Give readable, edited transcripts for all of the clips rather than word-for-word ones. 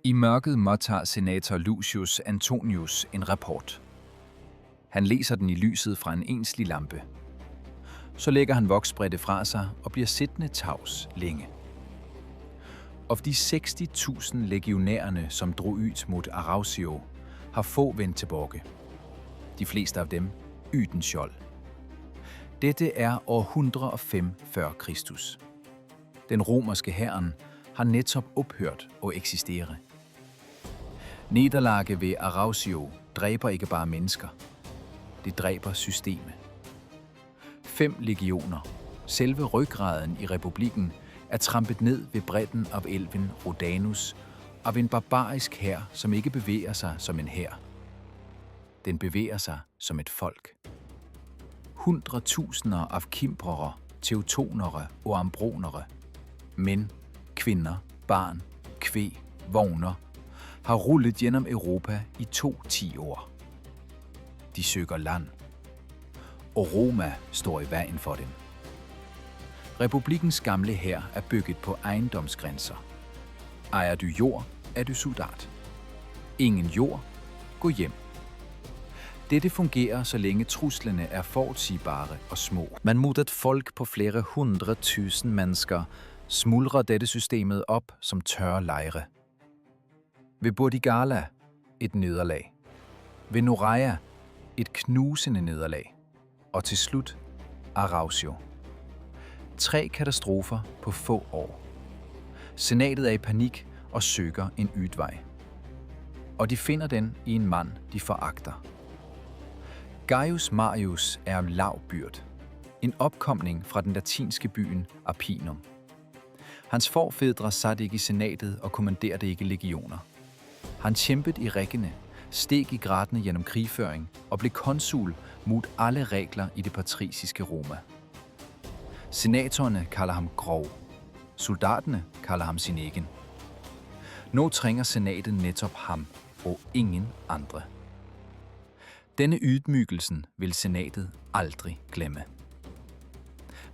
I mørket modtager senator Lucius Antonius en rapport. Han læser den i lyset fra en enslig lampe. Så lægger han voksbredte fra sig og bliver siddende tavs længe. Af de 60.000 legionærerne, som drog ud mod Arausio, har få vendt tilbage. De fleste af dem uden skjold. Dette er år 105 før Kristus. Den romerske hæren har netop ophørt at eksistere. Nederlaget ved Arausio dræber ikke bare mennesker. Det dræber systemet. 5 legioner, selve ryggraden i republikken, er trampet ned ved bredden af elven Rhodanus af en barbarisk hær, som ikke bevæger sig som en hær. Den bevæger sig som et folk. 100.000 af kimbrere, teutonere og ambronere, mænd, kvinder, barn, kvæg, vogner, har rullet gennem Europa i 2 10-år. De søger land, og Roma står i vejen for dem. Republikkens gamle hær er bygget på ejendomsgrænser. Ejer du jord, er du soldat. Ingen jord, gå hjem. Dette fungerer, så længe truslerne er forudsigbare og små. Men mod et folk på flere 100.000 mennesker smuldrer dette systemet op som tørre lejre. Ved Burdigala et nederlag. Ved Noreia et knusende nederlag. Og til slut Arausio. 3 katastrofer på få år. Senatet er i panik og søger en udvej. Og de finder den i en mand, de foragter. Gaius Marius er lavbyrd. En opkomling fra den latinske byen Arpinum. Hans forfædre satte ikke i senatet og kommanderede ikke legioner. Han kæmpede i rækkene, steg i graderne gennem krigføring og blev konsul mod alle regler i det patriciske Roma. Senatorerne kalder ham grov. Soldaterne kalder ham sin egen. Nu trænger senatet netop ham og ingen andre. Denne ydmygelsen vil senatet aldrig glemme.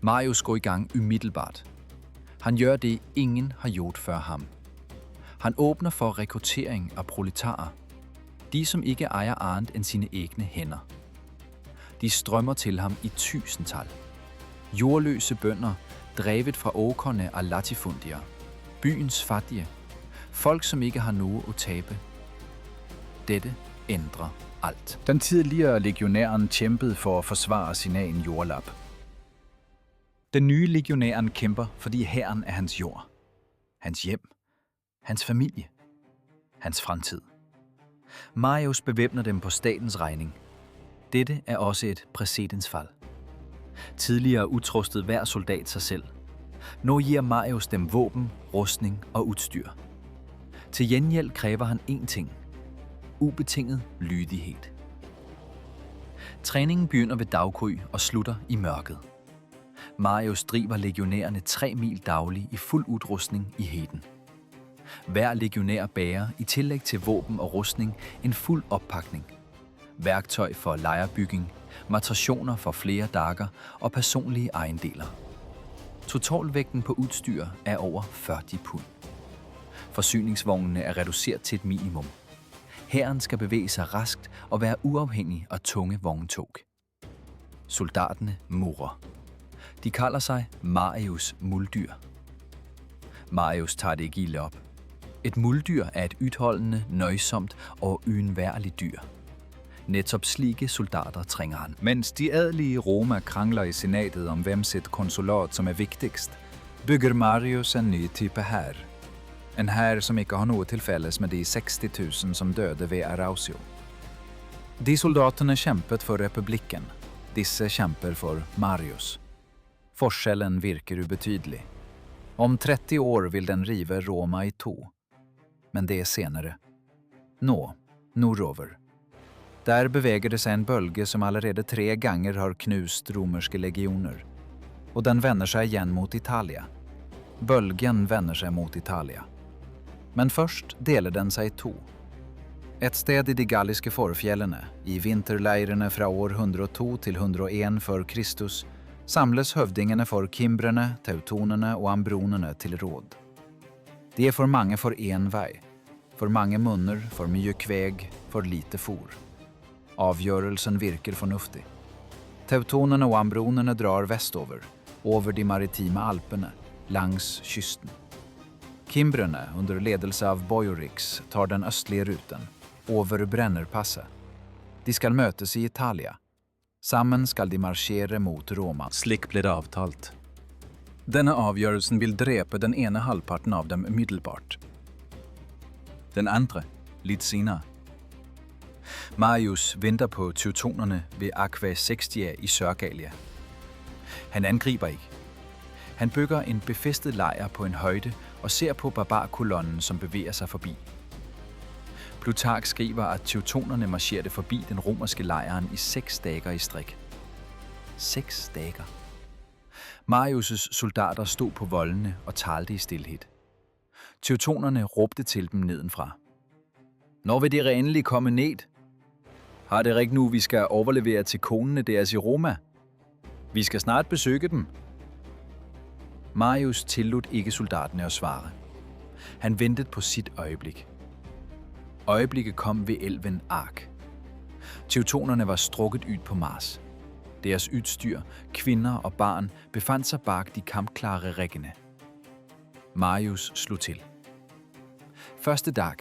Marius går i gang umiddelbart. Han gør det, ingen har gjort før ham. Han åbner for rekruttering af proletarer. De, som ikke ejer andet end sine egne hænder. De strømmer til ham i tusindtal. Jordløse bønder, drevet fra åkrene af latifundier. Byens fattige. Folk, som ikke har noget at tabe. Dette ændrer alt. Den tidligere legionæren kæmpede for at forsvare sin egen jordlap. Den nye legionæren kæmper, fordi hæren er hans jord. Hans hjem. Hans familie. Hans fremtid. Marius bevæbner dem på statens regning. Dette er også et præcedensfald. Tidligere utrustede hver soldat sig selv. Nu giver Marius dem våben, rustning og udstyr. Til gengæld kræver han én ting. Ubetinget lydighed. Træningen begynder ved daggry og slutter i mørket. Marius driver legionærerne 3 mil daglig i fuld udrustning i heden. Hver legionær bærer i tillæg til våben og rustning en fuld oppakning. Værktøj for lejrbygging, matrationer for flere dager og personlige ejendeler. Totalvægten på udstyr er over 40 pund. Forsyningsvognene er reduceret til et minimum. Hæren skal bevæge sig raskt og være uafhængig af tunge vogntog. Soldaterne murrer. De kalder sig Marius muldyr. Marius tager det ikke ilde op. Et muldyr er et udholdende, nøjsomt og uundværligt dyr. Netop slike soldater trænger han. Mens de adelige i Roma krangler i senatet om hvem sit konsulat som er vigtigst, bygger Marius en ny type hær. En hær som ikke har noget til fælles med de 60.000 som døde ved Arausio. De soldaterna kjempet for republikken. Disse kjemper for Marius. Forskellen virker ubetydelig. Om 30 år vil den rive Roma i 2. Men det er senere. Nå, nordover. Der bevæger det sig en bølge som allerede 3 ganger har knust romerske legioner. Og den vender sig igen mot Italia. Bølgen vender sig mot Italia. Men først deler den sig i 2. Et sted i de galliske forfjellene, i vinterleirene fra år 102 til 101 for Kristus, samles høvdingene for kimbrene, teutonene og ambronene til råd. Det er for mange for en vei. For mange munner, for mye kvæg, for lite for. Avgjørelsen virker fornuftig. Teutonerne og ambronerne drar vestover, over de maritime alpene, langs kysten. Kimbrerne, under ledelse av Boiorix, tar den østlige ruten, over Brennerpasset. De skal møtes i Italia. Sammen skal de marsjere mot Roma. Slik ble det avtalt. Denne avgjørelsen vil drepe den ene halvparten av dem umiddelbart. Den andre, litt senere. Marius venter på teutonerne ved Aquae Sextia i Sørgalia. Han angriber ikke. Han bygger en befæstet lejr på en højde og ser på barbarkolonnen, som bevæger sig forbi. Plutark skriver, at teutonerne marcherede forbi den romerske lejren i 6 dage i stræk. 6 dage. Marius' soldater stod på voldene og talte i stilhed. Teutonerne råbte til dem nedenfra. Når vil de endelig komme ned? Har det ikke nu, vi skal overlevere til konene deres i Roma? Vi skal snart besøge dem. Marius tillod ikke soldaterne at svare. Han ventede på sit øjeblik. Øjeblikket kom ved elven Ark. Teutonerne var strukket ud på Mars. Deres udstyr, kvinder og barn befandt sig bag de kampklare rækkene. Marius slog til. Første dag.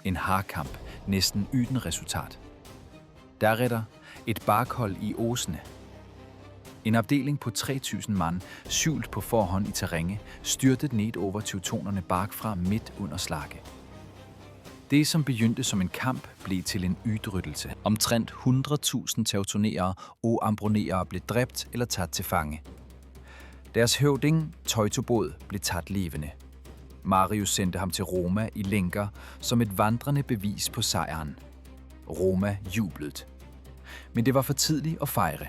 En hardkamp, næsten uden resultat. Deretter et bakhold i Åsene. En afdeling på 3.000 mand, skjult på forhånd i terrænet, styrtede ned over teutonerne bakfra midt under slaget. Det, som begyndte som en kamp, blev til en udryddelse. Omtrent 100.000 teutonerere og ambronerere blev dræbt eller taget til fange. Deres høvding, Teutobod, blev taget levende. Marius sendte ham til Roma i lænker som et vandrende bevis på sejren. Roma jublede. Men det var for tidligt at fejre.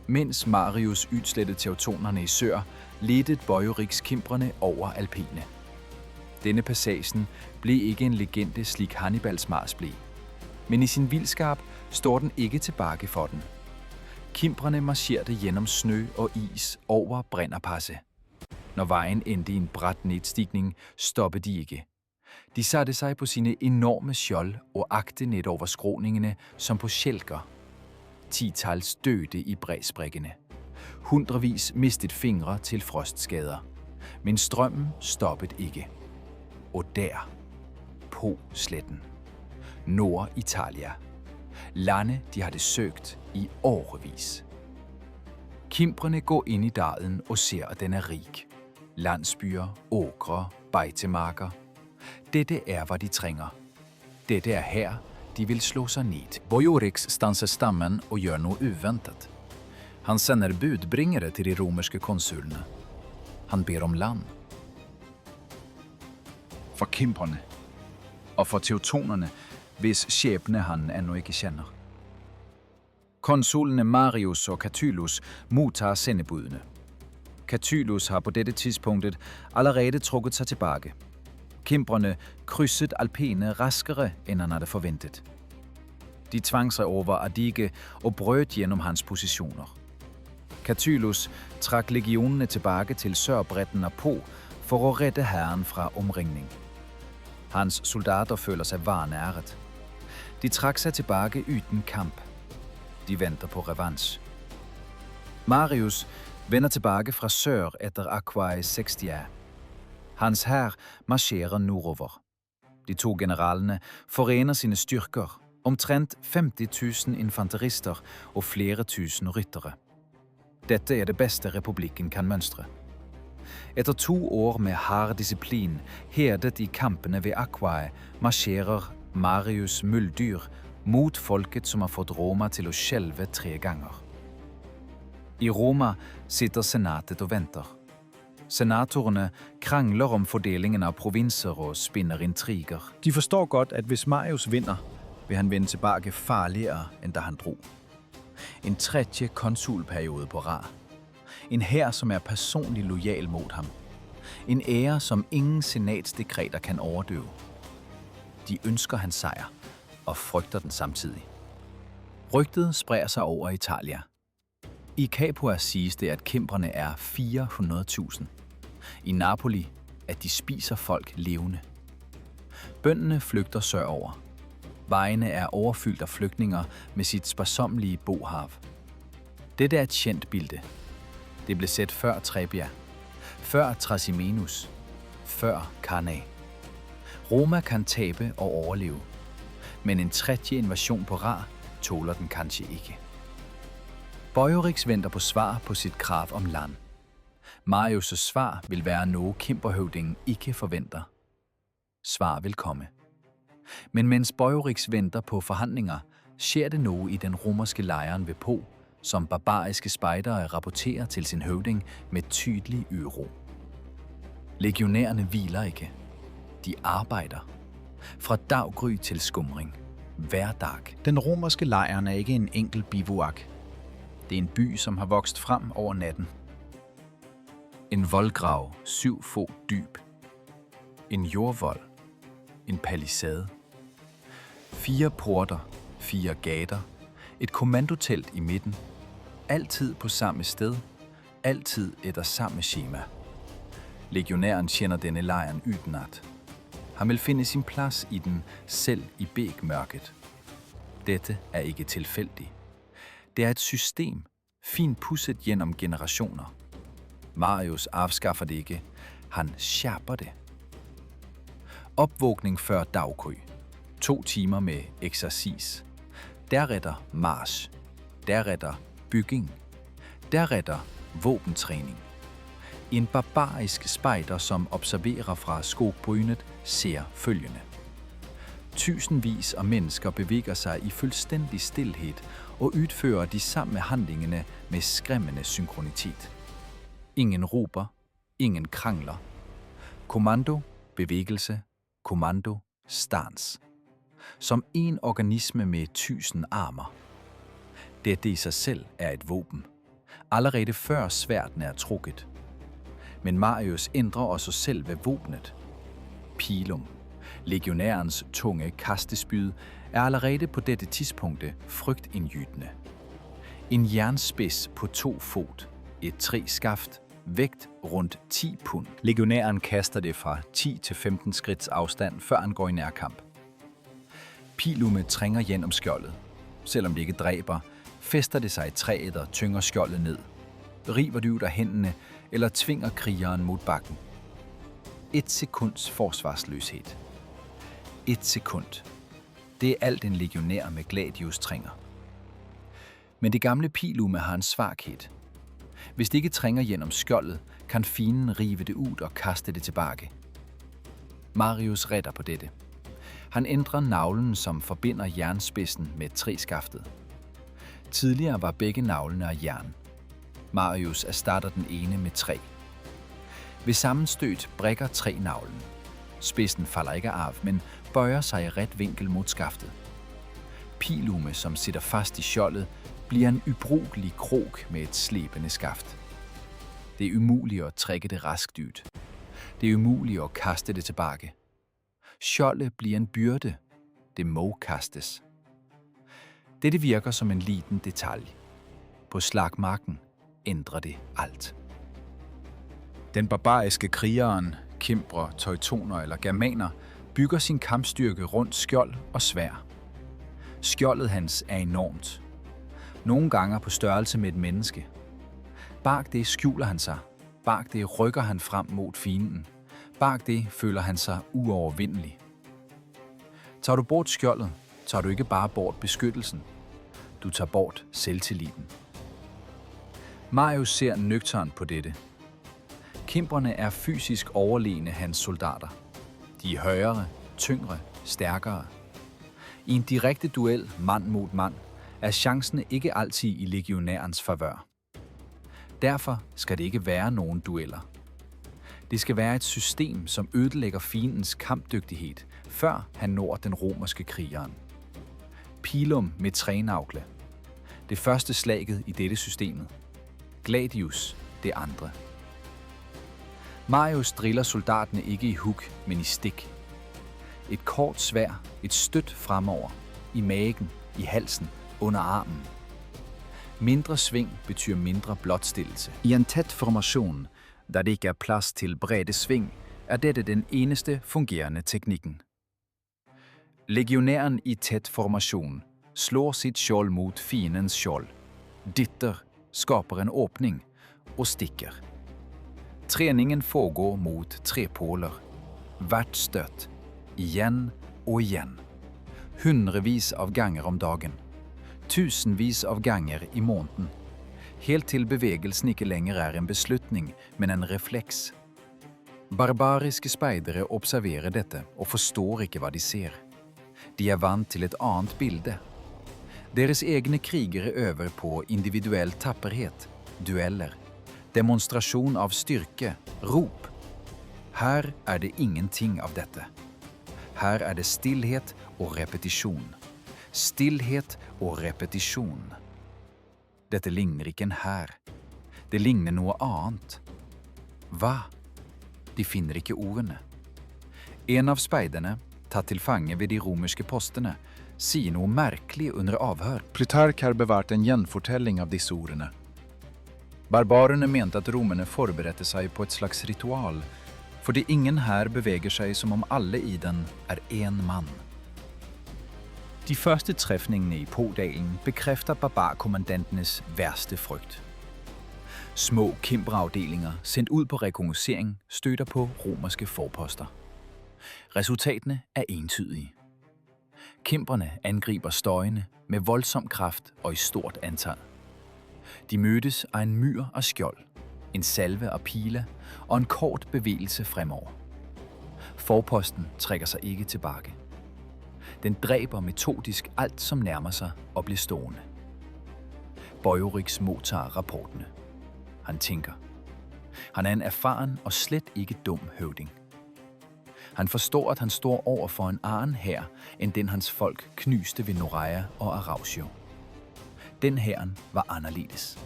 Mens Marius udslettede teutonerne i sør, ledte Boiorix kimbrerne over alpine. Denne passagen blev ikke en legende, slik Hannibals Mars blev. Men i sin vildskab står den ikke tilbage for den. Kimbrerne marcherede gennem snø og is over Brennerpasse. Når vejen endte i en brat nedstigning, stoppede de ikke. De satte sig på sine enorme skjold og agte net over skråningene som på skælker. 10-tals døde i bræsbrikkene. Hundredvis mistede fingre til frostskader. Men strømmen stoppede ikke. Og der, på sletten, Nord-Italia, lande de havde søgt i årevis. Kimbrerne går ind i dalen og ser, at den er rig. Landsbyer, åkre, bejtemarker. Dette er, hvad de trænger. Dette er her, de vil slå sig ned. Boiorix stanser stammen og gør noget uventet. Han sender budbringere til de romerske konsulene. Han ber om land. For kimbrerne og for teutonerne, hvis skæbne han endnu ikke kender. Konsulene Marius og Catulus modtager sendebudene. Catulus har på dette tidspunktet allerede trukket sig tilbage. Kimbrerne krydsede alpene raskere, end han havde forventet. De tvang sig over Adige og brød gennem hans positioner. Catulus trak legionene tilbage til Sørbretten og Po for at redde hæren fra omringning. Hans soldater føler sig vanæret. De trak sig tilbage uden kamp. De venter på revanche. Marius vender tilbage fra sør efter Aquae Sextia. Hans hær marcherer nordover. De to generalerne forener sine styrker, omtrent 50.000 infanterister og flere tusind ryttere. Dette er det bedste republikken kan mønstre. Efter 2 år med hard disciplin, herdet i kampene ved Aquae, marcherer Marius muldyr mot folket, som har fået Roma til at skjelve 3 ganger. I Roma sitter senatet og venter. Senatorerne krangler om fordelingen af provinser og spinner intriger. De forstår godt, at hvis Marius vinder, vil han vende tilbage farligere, end da han drog. En 3. konsulperiode på rad. En hær, som er personligt lojal mod ham. En ære, som ingen senatsdekreter kan overdøve. De ønsker hans sejr og frygter den samtidig. Rygtet spreder sig over Italia. I Capua siges det, at kimbrerne er 400.000. I Napoli, at de spiser folk levende. Bøndene flygter sørover. Vejene er overfyldt af flygtninger med sit sparsommelige bohav. Dette er et kendt bilde. Det blev set før Trebia, før Trasimenus, før Karnak. Roma kan tabe og overleve, men en tredje invasion på rad tåler den kanskje ikke. Boiorix venter på svar på sit krav om land. Marius' svar vil være noget Kimberhøvdingen ikke forventer. Svar vil komme. Men mens Boiorix venter på forhandlinger, sker det noget i den romerske lejren ved Po, som barbariske spejdere rapporterer til sin høvding med tydelig uro. Legionærerne hviler ikke. De arbejder. Fra daggry til skumring. Hver dag. Den romerske lejren er ikke en enkelt bivouak. Det er en by, som har vokset frem over natten. En voldgrav 7 fod dyb. En jordvold. En palisade. 4 porter, 4 gater. Et kommandotelt i midten. Altid på samme sted. Altid efter samme schema. Legionæren kender denne lejren udenat. Han vil finde sin plads i den selv i bækmørket. Dette er ikke tilfældigt. Det er et system, fint pudset gennem generationer. Marius afskaffer det ikke. Han skærper det. Opvågning før daggry. 2 timer med eksercis. Deretter march. Deretter bygging. Deretter våbentræning. En barbarisk spejder, som observerer fra skogbrynet, ser følgende. Tusindvis af mennesker bevæger sig i fuldstændig stilhed og udfører de samme handlingene med skræmmende synkronitet. Ingen råber, ingen krangler. Kommando, bevægelse, kommando, stans. Som en organisme med 1000 armer. Det i sig selv er et våben. Allerede før sværden er trukket. Men Marius ændrer også selv ved våbnet. Pilum, legionærens tunge kastespyd, er allerede på dette tidspunkte frygtindgydende. En jernspids på 2 fod, et træskaft, vægt rundt 10 pund. Legionæren kaster det fra 10 til 15 skridts afstand, før han går i nærkamp. Pilumet trænger gennem skjoldet. Selvom det ikke dræber, fæster det sig i træet og tynger skjoldet ned. River det ud af hændene eller tvinger krigeren mod bakken. 1 sekunds forsvarsløshed. 1 sekund. Det er alt en legionær med gladius trænger. Men det gamle pilume har en svaghed. Hvis det ikke trænger gennem skjoldet, kan fienden rive det ud og kaste det tilbage. Marius retter på dette. Han ændrer navlen, som forbinder jernspidsen med træskaftet. Tidligere var begge navlene af jern. Marius erstatter den ene med træ. Ved sammenstød brækker trænavlen. Spidsen falder ikke af, men bøjer sig i ret vinkel mod skaftet. Pilume, som sitter fast i skjoldet, bliver en ubrugelig krog med et slæbende skaft. Det er umuligt at trække det raskt ud. Det er umuligt at kaste det tilbage. Skjoldet bliver en byrde. Det må kastes. Dette virker som en liten detalje. På slagmarken ændrer det alt. Den barbariske krigeren, kimbrer, teutoner eller germaner, bygger sin kampstyrke rundt skjold og sværd. Skjoldet hans er enormt. Nogle gange på størrelse med et menneske. Bag det skjuler han sig. Bag det rykker han frem mod fienden. Bag det føler han sig uovervindelig. Tager du bort skjoldet, tager du ikke bare bort beskyttelsen. Du tager bort selvtilliden. Marius ser nøgternt på dette. Kimbrerne er fysisk overlegne hans soldater. De er højere, tyngre, stærkere. I en direkte duel mand mod mand er chancerne ikke altid i legionærens favør. Derfor skal det ikke være nogen dueller. Det skal være et system, som ødelægger fiendens kampdygtighed, før han når den romerske krigeren. Pilum med trænavle. Det første slaget i dette systemet. Gladius det andre. Marius driller soldaterne ikke i hug, men i stik. Et kort sværd, et støt fremover, i magen, i halsen, under armen. Mindre sving betyder mindre blotstillelse. I en tæt formation, der det ikke er plads til brede sving, er dette den eneste fungerende teknikken. Legionæren i tæt formation slår sit skjold mot fiendens skjold, dytter, skaber en åbning og stikker. Træningen foregår mot trepåler, hvert støt, igen og igen. Hundrevis av ganger om dagen, tusenvis av ganger i måneden, helt til bevægelsen ikke længere er en beslutning, men en refleks. Barbariske spejdere observerer dette og forstår ikke hvad de ser. De er vant til et andet bilde. Deres egne krigere øver på individuell tapperhet, dueller, demonstration av styrke, rop. Her er det ingenting av dette. Her er det stillhet og repetisjon. Stillhet og repetisjon. Dette ligner ikke en hær. Det ligner noe annet. Hva? De finner ikke ordene. En av speiderne, tatt til fange ved de romerske postene, sier noe merkelig under avhør. Plutark har bevart en gjenfortelling av disse ordene. Barbarerne mente at romerne forberedte seg på et slags ritual, fordi ingen her beveger seg som om alle i den er en mann. De første træfningene i Podalen bekræfter barbarkommandanternes værste frygt. Små kimberafdelinger sendt ud på rekognoscering støtter på romerske forposter. Resultatene er entydige. Kimbrerne angriber støjende med voldsom kraft og i stort antal. De mødes af en myr og skjold, en salve og pile og en kort bevægelse fremover. Forposten trækker sig ikke tilbage. Den dræber metodisk alt, som nærmer sig og bliver stående. Boiorix modtager rapportene. Han tænker. Han er en erfaren og slet ikke dum høvding. Han forstår, at han står over for en anden hær, end den hans folk knyste ved Noreia og Arausio. Den hæren var anderledes.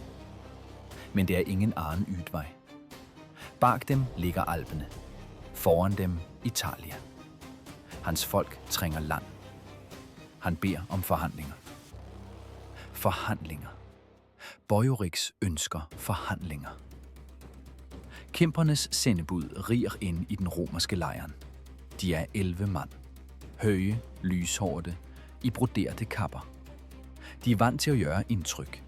Men det er ingen anden ytvej. Bag dem ligger Alpene. Foran dem Italia. Hans folk trænger land. Han beder om forhandlinger. Forhandlinger. Boiorix ønsker forhandlinger. Kimpernes sendebud riger ind i den romerske lejren. De er 11 mand. Høje, lyshårede, i broderte kapper. De er vant til at gøre indtryk.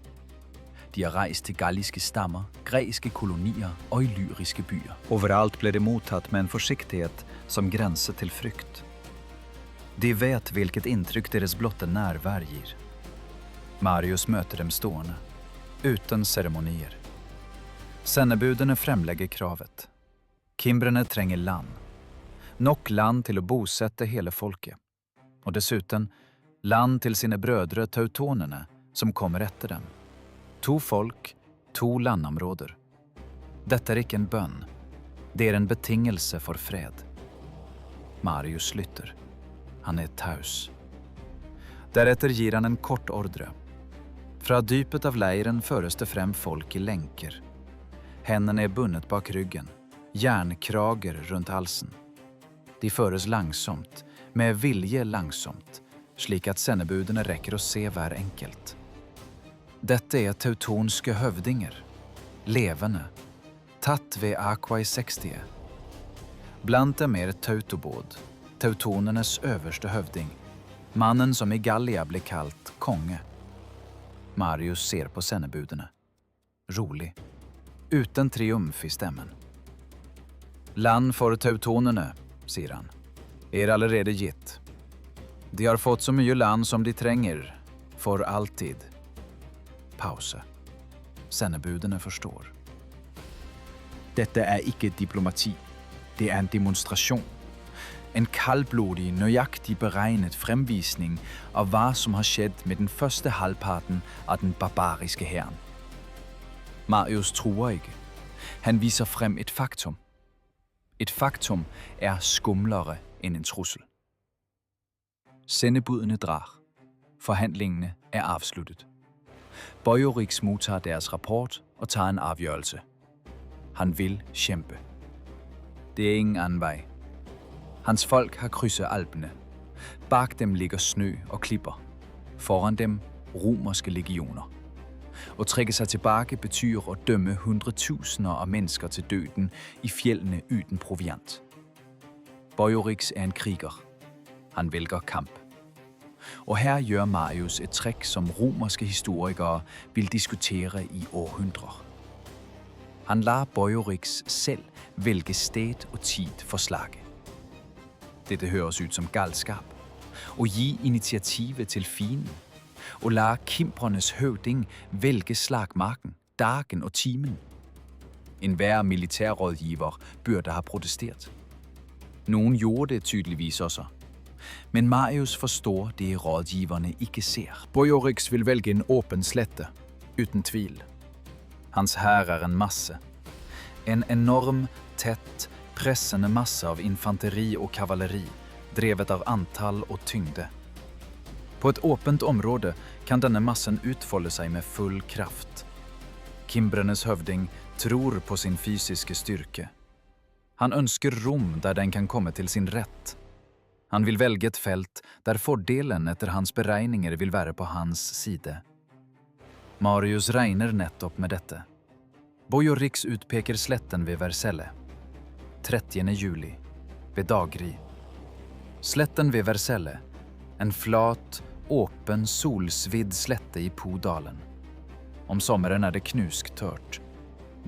De har rejst til galliske stammer, græske kolonier og i lyriske byer. Overalt blev det mottatt med en forsiktighet som grænser til frygt. De vet hvilket indtryk deres blotte nærvær gir. Marius møter dem stående, uten ceremonier. Sendebudene fremlægger kravet. Kimbrerne trænger land. Nok land til at bosætte hele folket. Og dessutom land til sine brødre teutonerne, som kommer efter dem. 2 folk, 2 landområder. Dette er ikke en bøn. Det er en betingelse for fred. Marius lytter. Han er taus. Deretter gir han en kort ordre. Fra dypet av leiren føres det frem folk i lænker. Hænderne er bundet bak ryggen, jernkrager rundt halsen. De føres langsomt, med vilje langsomt, slik at sendebudene rækker at se hver enkelt. Dette er teutonske høvdinger, levende, tatt ved Aquae Sextie. Blant dem er Teutobod, teutonernes øverste høvding, mannen som i Gallia ble kaldt konge. Marius ser på sendebudene. Rolig, uten triumf i stemmen. Land for teutonerne, sier han, er allerede gitt. De har fått så mye land som de trenger, for alltid. Pause. Sendebudene forstår. Dette er ikke diplomati. Det er en demonstration. En kaldblodig, nøjagtig beregnet fremvisning av hvad som har skjedd med den første halvparten av den barbariske hæren. Marius truer ikke. Han viser frem et faktum. Et faktum er skumlere end en trussel. Sendebudene drar. Forhandlingene er afsluttet. Boiorix modtager deres rapport og tager en afgørelse. Han vil kæmpe. Det er ingen anden vej. Hans folk har krydset Alpene. Bag dem ligger snø og klipper. Foran dem romerske legioner. At trække sig tilbage betyder at dømme hundredtusinder af mennesker til døden i fjeldene uden proviant. Boiorix er en kriger. Han vælger kamp. Og her gør Marius et trick, som romerske historikere vil diskutere i århundrer. Han lader Boiorix selv vælge sted og tid for slaget. Dette høres ud som galskab, og give initiativet til fienden, og lader kimbrernes høvding vælge slagmarken, dagen og timen. En hver militærrådgiver burde have protesteret. Nogen gjorde det tydeligvis også. Men Marius forstår det rådgiverne ikke ser. Boiorix vil vælge en åben slette, uden tvil. Hans hær er en masse. En enorm, tæt, pressende masse av infanteri og kavaleri, drevet av antal og tyngde. På et åpent område kan denne massen utfolde sig med full kraft. Kimbrenes høvding tror på sin fysiske styrke. Han ønsker rum der den kan komme til sin ret. Han vil vælge et felt der fordelen etter hans beregninger vil være på hans side. Marius regner nettopp med dette. Boiorix utpeker sletten ved Vercelle. 30. juli, ved daggry. Sletten ved Vercelle, en flat, åpen, solsvidd slette i Podalen. Om sommeren er det knusktørt.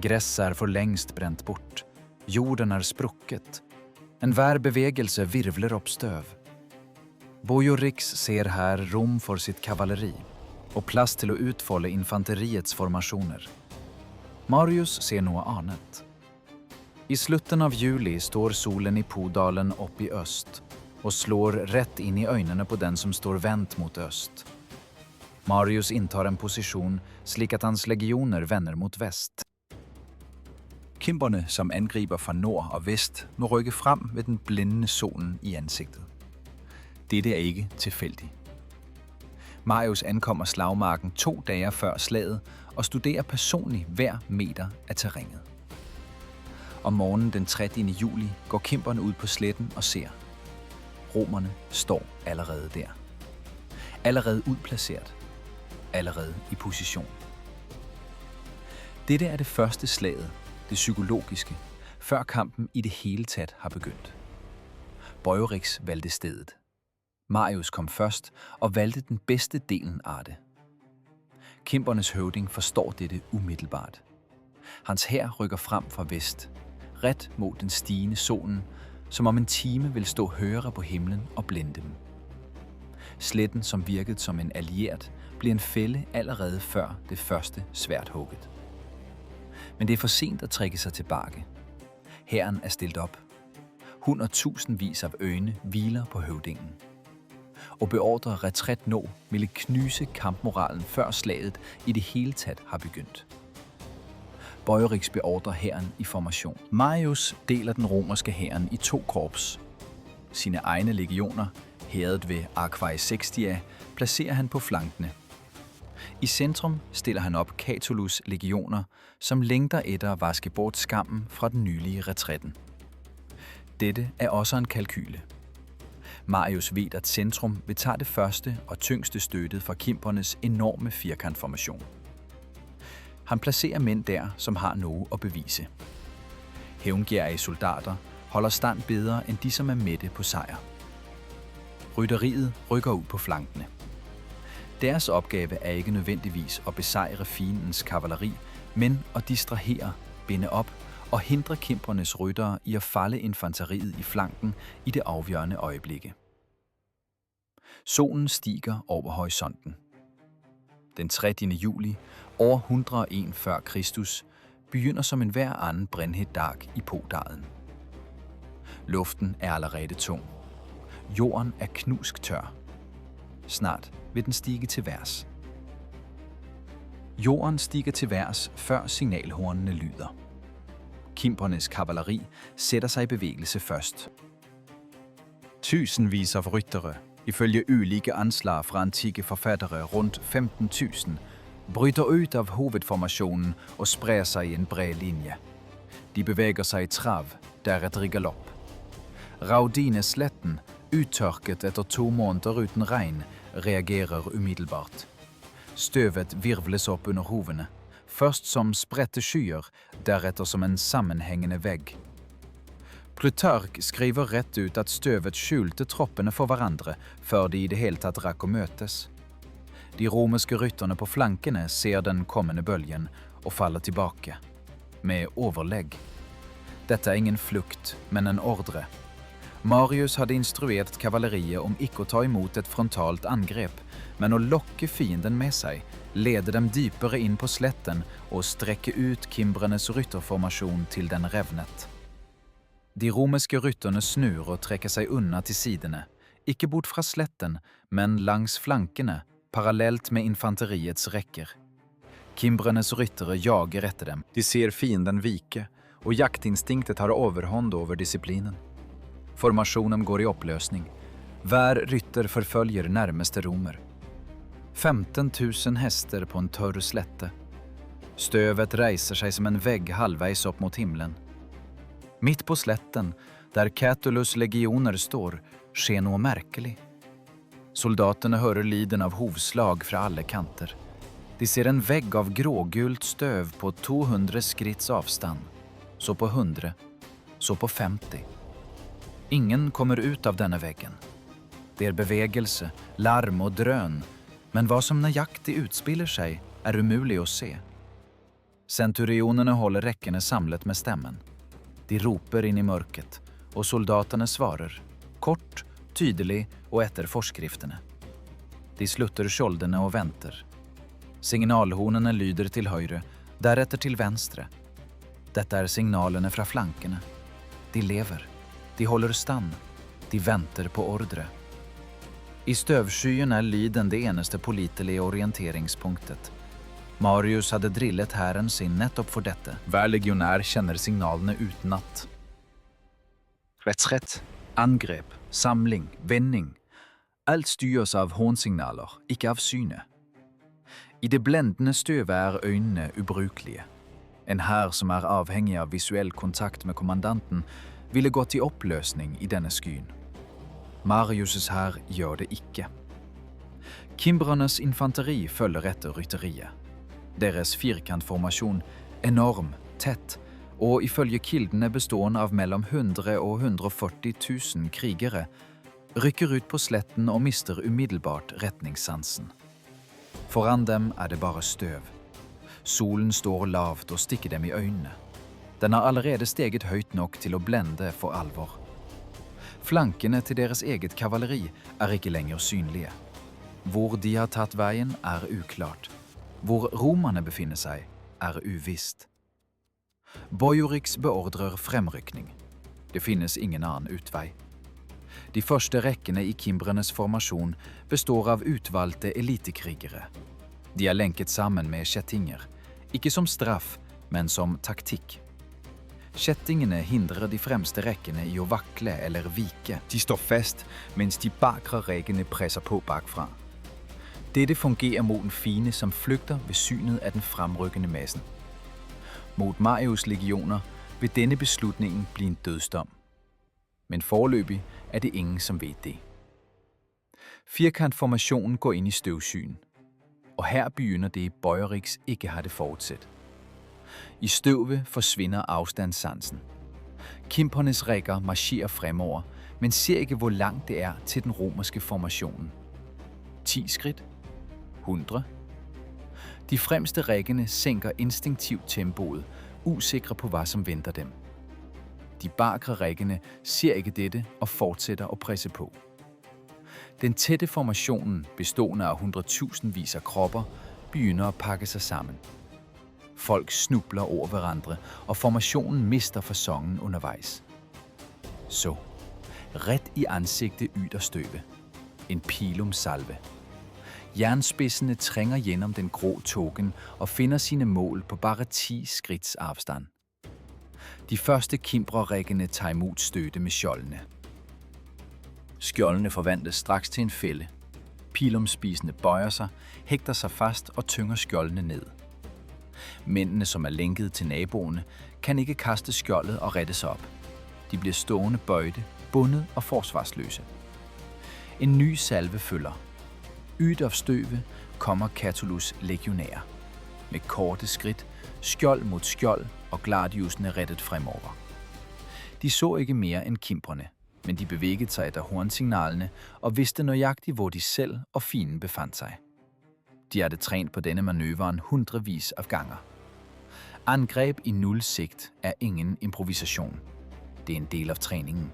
Græs er for længst brent bort. Jorden er sprukket. En hver bevegelse virvler opp støv. Boiorix ser her rom for sitt kavaleri og plass til å utfolde infanteriets formasjoner. Marius ser noe annet. I slutten av juli står solen i Podalen opp i øst og slår rett inn i øynene på den som står vendt mot øst. Marius inntar en posisjon slik at hans legioner vender mot vest. Kimbrerne, som angriber fra nord og vest, må rykke frem ved den blændende solen i ansigtet. Dette er ikke tilfældigt. Marius ankommer slagmarken 2 dage før slaget og studerer personligt hver meter af terrænet. Om morgenen den 30. juli går kimbrerne ud på sletten og ser. Romerne står allerede der. Allerede udplaceret. Allerede i position. Dette er det første slaget, det psykologiske, før kampen i det hele taget har begyndt. Boiorix valgte stedet. Marius kom først og valgte den bedste delen af det. Kimbernes høvding forstår dette umiddelbart. Hans hær rykker frem fra vest, ret mod den stigende solen, som om en time vil stå højere på himlen og blinde dem. Sletten, som virkede som en allieret, blev en fælde allerede før det første svært hugget. Men det er for sent at trække sig tilbage. Hæren er stillet op. 100.000vis af øjne hviler på høvdingen. Og beordrer retræt nå ville knuse kampmoralen før slaget i det hele taget har begyndt. Boiorix beordrer hæren i formation. Marius deler den romerske hæren i 2 korps. Sine egne legioner, hæret ved Aquae Sextia, placerer han på flankene. I centrum stiller han op Catulus legioner, som længter efter at vaske bort skammen fra den nylige retrætten. Dette er også en kalkyle. Marius ved, at centrum vil tage det første og tyngste støtet fra kimpernes enorme firkantformation. Han placerer mænd der, som har noget at bevise. Hævngerrige soldater holder stand bedre end de, som er mætte på sejr. Rytteriet rykker ud på flankene. Deres opgave er ikke nødvendigvis at besejre fiendens kavaleri, men at distrahere, binde op og hindre kimpernes ryttere i at falde infanteriet i flanken i det afgørende øjeblikke. Solen stiger over horisonten. Den 30. juli, år 101 før Kristus, begynder som en hver anden brændhet dag i Podalen. Luften er allerede tung. Jorden er knusktør. Snart vil den stige til værs. Jorden stiger til værs, før signalhornene lyder. Kimpernes kavaleri sætter sig i bevægelse først. Tusindvis af ryttere, ifølge ulike anslag fra antikke forfattere rundt 15.000, bryter ud af hovedformationen og spreder sig i en bred linje. De bevæger sig i trav, deretter i galop. Raudine-sletten, uttørket efter 2 måneder uden regn, reagerer umiddelbart. Støvet virvles op under hovene, først som spredte skyer, deretter som en sammenhængende væg. Plutark skriver rett ut at støvet skjulte troppene for hverandre før de i det hele tatt rakk å møtes. De romerske rytterne på flankene ser den kommende bølgen og faller tilbake, med overlegg. Dette er ingen flukt, men en ordre. Marius hadde instruert kavaleriet om ikke å ta imot et frontalt angrep, men å lokke fienden med seg, lede dem dypere inn på sletten og strekke ut kimbrenes rytterformasjon til den revnet. De romerske rytterne snur og trekker seg unna til sidene, ikke bort fra sletten, men langs flankene, parallelt med infanteriets rekker. Kimbrenes ryttere jager etter dem. De ser fienden vike, og jaktinstinktet har overhånd over disiplinen. Formasjonen går i oppløsning. Hver rytter forfølger nærmeste romer. 15 000 hester på en tørr slette. Støvet reiser seg som en vegg halvveis opp mot himmelen. Midt på sletten, der Catulus legioner står, skjer noe merkelig. Soldatene hører lyden av hovslag fra alle kanter. De ser en vegg av grågult støv på 200 skritts avstand. Så på 100, så på 50. Ingen kommer ut av denne veggen. Det er bevegelse, larm og drøn, men hva som nøyaktig utspiller seg, er umulig å se. Centurionene holder rekkene samlet med stemmen. De roper inn i mørket, og soldatene svarer, kort, tydelig og etter forskriftene. De slutter skjoldene og venter. Signalhornene lyder til høyre, deretter til venstre. Dette er signalene fra flankene. De lever, de holder stand, de venter på ordre. I støvskyen er lyden det eneste pålitelige orienteringspunktet. Marius hadde drillet hæren sin nettopp for dette. Hver legionær kjenner signalene utenat. Rettrett, angrep, samling, vending. Alt styres av hånsignaler, ikke av synet. I det blendende støvet er øynene ubrukelige. En hær som er avhengig av visuell kontakt med kommandanten ville gått i oppløsning i denne skyen. Marius' hær gjør det ikke. Kimbrenes infanteri følger etter rytteriet. Deres firkantformasjon, enorm, tett, og ifølge kildene bestående av mellom 100 og 140 000 krigere, rykker ut på sletten og mister umiddelbart retningssansen. Foran dem er det bare støv. Solen står lavt og stikker dem i øynene. Den har allerede steget høyt nok til å blende for alvor. Flankene til deres eget kavaleri er ikke lenger synlige. Hvor de har tatt veien er uklart. Hvor romerne befinner seg er uvisst. Boiorix beordrer fremrykning. Det finnes ingen annen utvei. De første rekkene i kimbrenes formasjon består av utvalgte elitekrigere. De er lenket sammen med kjettinger, ikke som straff, men som taktikk. Kjettingene hindrer de fremste rekkene i å vakle eller vike. De står fast, mens de bakre rekkene presser på bakfra. Dette fungerer mot en fiende som flygter ved synet af den fremrykkende massen. Mot Marius' legioner vil denne beslutningen blive en dødsdom. Men foreløbig er det ingen, som ved det. Firkantformationen går ind i støvskyen, og her begynder det, Boiorix ikke har det forudsett. I støvet forsvinder afstandssansen. Kimpernes rækker marcherer fremover, men ser ikke, hvor langt det er til den romerske formationen. 10 skridt? 100? De fremste rækkene sænker instinktivt tempoet, usikre på, hvad som venter dem. De bakre rækkene ser ikke dette og fortsætter at presse på. Den tætte formationen, bestående af 100.000vis af kropper, begynder at pakke sig sammen. Folk snubler over hverandre, og formationen mister fasongen undervejs. Så, ret i ansigtet yder støve. En pilumsalve. Jernspidsene trænger gennem den grå togen og finder sine mål på bare 10 skridts afstand. De første kimbrerrækkene tager imod støtte med skjoldene. Skjoldene forvandles straks til en fælde. Pilumspisene bøjer sig, hægter sig fast og tynger skjoldene ned. Mændene, som er lænket til naboerne, kan ikke kaste skjoldet og rette sig op. De bliver stående bøjte, bundet og forsvarsløse. En ny salve følger. Ydt af støve kommer Catulus legionærer. Med korte skridt, skjold mod skjold og gladiusene rettet fremover. De så ikke mere end kimbrerne, men de bevægede sig efter hornsignalerne og vidste nøjagtigt, hvor de selv og fienden befandt sig. De havde trænet på denne manøvren hundredvis af ganger. Angreb i nul sigt er ingen improvisation. Det er en del af træningen.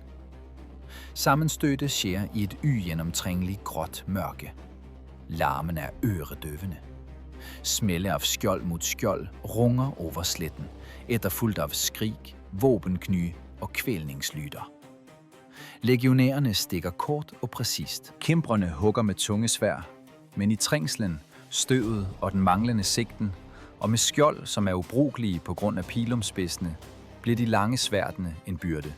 Sammenstødet sker i et ugennemtrængeligt gråt mørke. Larmen er øredøvende. Smælde af skjold mod skjold runger over sletten, efterfulgt af skrig, våbenkny og kvælningslyder. Legionærerne stikker kort og præcist. Kimbrerne hugger med tunge sværd, men i trængslen, støvet og den manglende sigten, og med skjold, som er ubrugelige på grund af pilumspidsene, bliver de lange sværdene en byrde.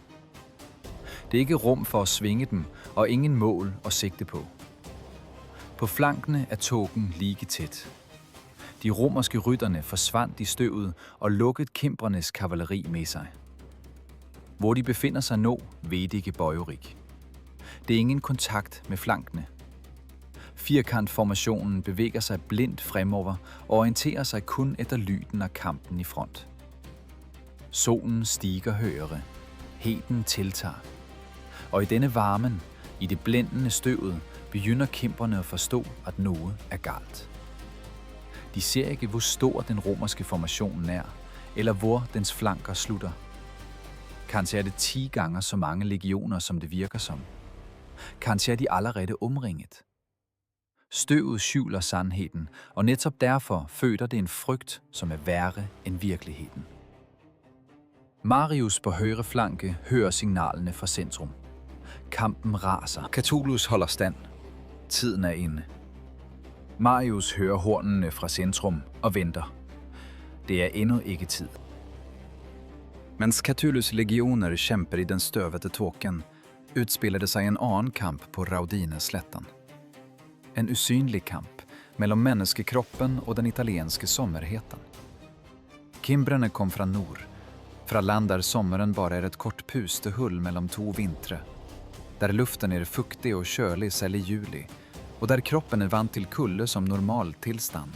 Det er ikke rum for at svinge dem, og ingen mål at sigte på. På flankene er tågen lige tæt. De romerske rytterne forsvandt i støvet og lukkede kimbrernes kavaleri med sig. Hvor de befinder sig nu, ved ikke Bøjerik. Det er ingen kontakt med flankene. Firkantformationen bevæger sig blindt fremover og orienterer sig kun efter lyden af kampen i front. Solen stiger højere. Heden tiltager. Og i denne varmen, i det blændende støvet, begynder kimbrerne at forstå, at noget er galt. De ser ikke, hvor stor den romerske formationen er, eller hvor dens flanker slutter. Kanskje er det 10 gange så mange legioner, som det virker som. Kanskje er de allerede omringet. Støvet skjuler sandheden, og netop derfor føder det en frygt, som er værre end virkeligheden. Marius på højre flanke hører signalerne fra centrum. Kampen raser. Catulus holder stand. Tiden er inde. Marius hører hornene fra centrum og venter. Det er endnu ikke tid. Mens Catulus legioner kæmper i den støvete tåken, utspillade sig en annan kamp på Raudineslätten. En usynlig kamp mellan menneskekroppen och den italienske sommerheten. Kimbrerne kom fra nord, fra land där sommaren bara är ett kort pustehull mellan 2 vintre, där luften är fuktig och kölig selv i juli, och där kroppen är vant till kulde som normal tillstand.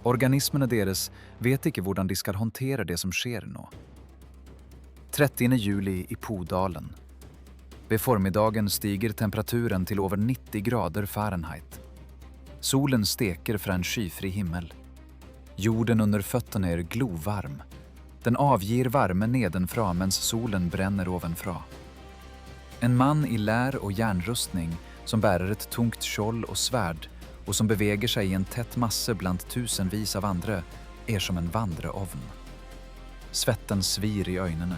Organismerna deres vet ikke hvordan de skal håndtere det som sker nå. 30. juli i Podalen. Ved formiddagen stiger temperaturen til over 90 grader Fahrenheit. Solen steker fra en skyfri himmel. Jorden under fötterna är glovarm. Den avger varme nedenfra mens solen bränner ovanfra. En man i lär och järnrustning som bärer ett tungt skjold och svärd och som beväger sig i en tätt masse bland tusenvis av andra är som en vandreovn. Svetten svir i ögonen.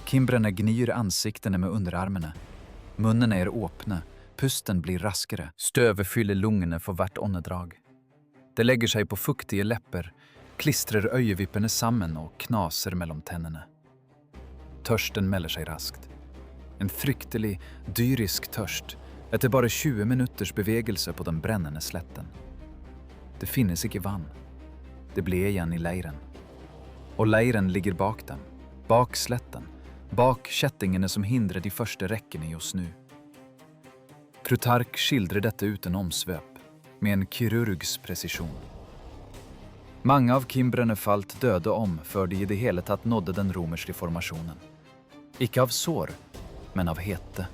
Kimbrerne gnyr ansiktene med underarmene. Munnen er åpne, pusten blir raskere, støvet fyller lungene for hvert åndedrag. Det legger seg på fuktige lepper, klistrer øyevippene sammen og knaser mellom tennene. Tørsten melder seg raskt. En fryktelig, dyrisk tørst, etter bare 20 minutters bevegelse på den brennende sletten. Det finnes ikke vann. Det ble igjen i leiren. Og leiren ligger bak dem, bak sletten, bak kjettingene som hindrer de første rekkene i å snu. Plutark skildrer dette uten omsvøp, med en kirurgs presisjon. Mange av kimbrerne falt døde om før de i det hele tatt nådde den romerske formasjonen. Ikke av sår, men av hete.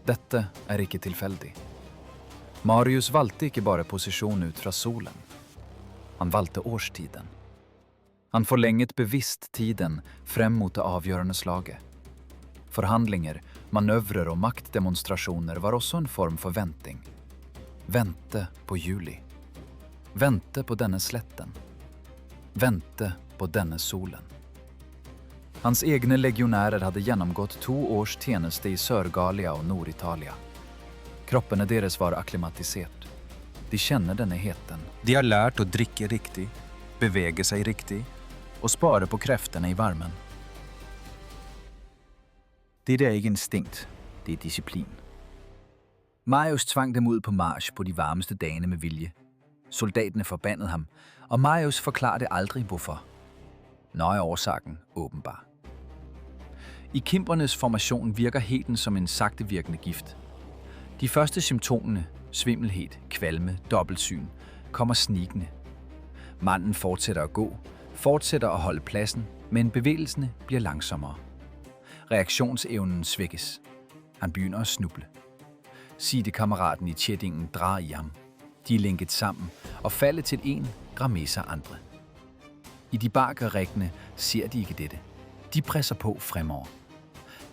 Dette er ikke tilfeldig. Marius valgte ikke bare posisjon ut fra solen. Han valgte årstiden. Han forlenget bevisst tiden frem mot det avgjørende slaget. Forhandlinger, manøvrer og maktdemonstrasjoner var også en form for venting. Vente på juli. Vente på denne sletten. Vente på denne solen. Hans egne legionærer hadde gjennomgått 2 års tjeneste i Sør-Galia og Nord-Italia. Kroppene deres var akklimatisert. De kjenner denne heten. De har lært å drikke riktig, bevege seg riktig og spare på kreftene i varmen. Det er ikke instinkt, det er disciplin. Marius tvang dem ud på march på de varmeste dagene med vilje. Soldatene forbandede ham, og Marius forklarede aldrig hvorfor. Nøje årsagen åbenbar. I kimbrernes formation virker heten som en sagtevirkende gift. De første symptomene, svimmelhed, kvalme, dobbeltsyn, kommer snigende. Manden fortsætter at gå, fortsætter at holde pladsen, men bevægelserne bliver langsommere. Reaktionsevnen svækkes. Han begynder at snuble. Sidekammeraten i tjettingen drager i ham. De er lænket sammen, og faldet til en grammeser andre. I de bagerste rækkene ser de ikke dette. De presser på fremover.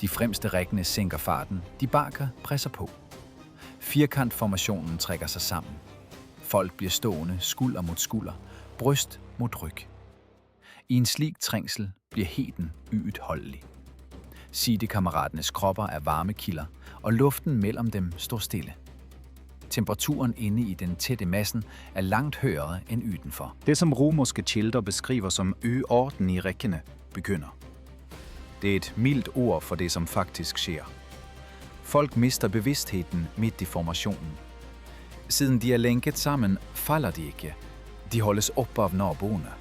De fremste rækkene sænker farten, de bagerste presser på. Firkantformationen trækker sig sammen. Folk bliver stående skulder mod skulder, bryst mod ryg. I en slik trængsel bliver heden uudholdelig. Sidekammeraternes kropper er varmekilder, og luften mellem dem står stille. Temperaturen inde i den tætte massen er langt højere end udenfor. Det som romerske kilder beskriver som uorden i rækkene, begynder. Det er et mildt ord for det, som faktisk sker. Folk mister bevidstheden midt i formationen. Siden de er lænket sammen, falder de ikke. De holdes oppe av naboene.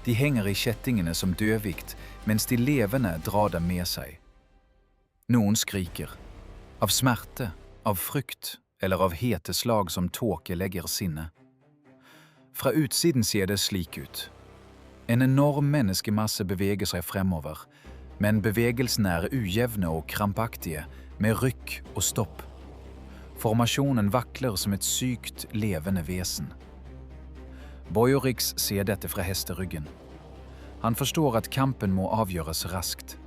De hænger i kjettingene som dødvigt, mens de levende drar dem med sig. Nogen skriker. Av smerte, av frykt eller av hete slag som tåke lægger sinne. Fra utsiden ser det slik ut. En enorm menneskemasse bevæger sig fremover, men bevægelsen er ujevne og krampagtige, med rykk og stopp. Formationen vakler som et sykt, levende vesen. Boyorix ser dette fra hesteryggen. Han forstår at kampen må avgjøres raskt.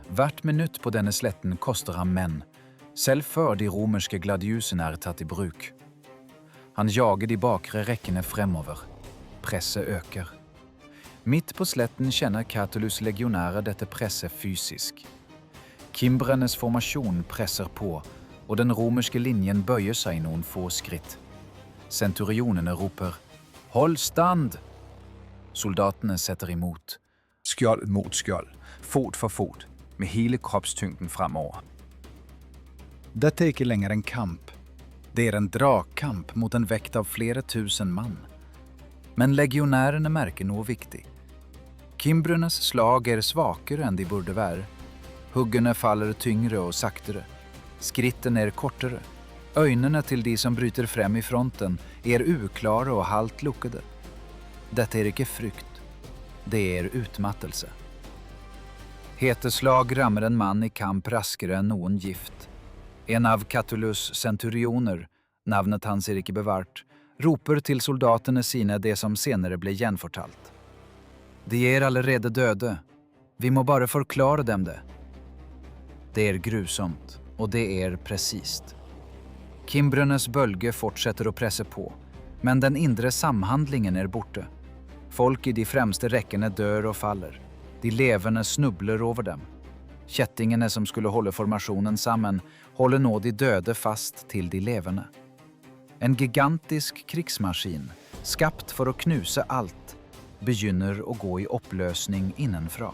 Hvert minutt på denne sletten koster ham menn, selv før de romerske gladiusene er tatt i bruk. Han jager de bakre rekkene fremover. Presset øker. Midt på sletten kjenner Catulus legionærer dette presset fysisk. Kimbrenes formasjon presser på, og den romerske linjen bøyer seg noen få skritt. Centurionene roper «Hold stand!» Soldatene setter imot. Skjold mot skjold, fot for fot, med hele kroppstyngden fremover. Dette er ikke lenger en kamp. Det er en dragkamp mot en vekt av flere tusen mann. Men legionærene merker noe viktig. Kimbrenes slag er svakere enn de burde være. Huggene faller tyngre og saktere. Skritten er kortere. Øynene til de som bryter frem i fronten er uklare og halvt lukkede. Dette er ikke frykt. Det er utmattelse. Hete slag rammer en mann i kamp raskere enn noen gift. En av Catulus centurioner, navnet hans er ikke bevart, roper til soldatene sine det som senere ble gjenfortalt. De er allerede døde. Vi må bare forklare dem det. Det er grusomt, og det er presist. Kimbrenes bølge fortsetter å presse på, men den indre samhandlingen er borte. Folk i de fremste rekkene dør og faller. De levende snubler over dem. Kjettingene som skulle holde formasjonen sammen, holder nå de døde fast til de levende. En gigantisk krigsmaskin, skapt for å knuse alt, begynner å gå i oppløsning innenfra.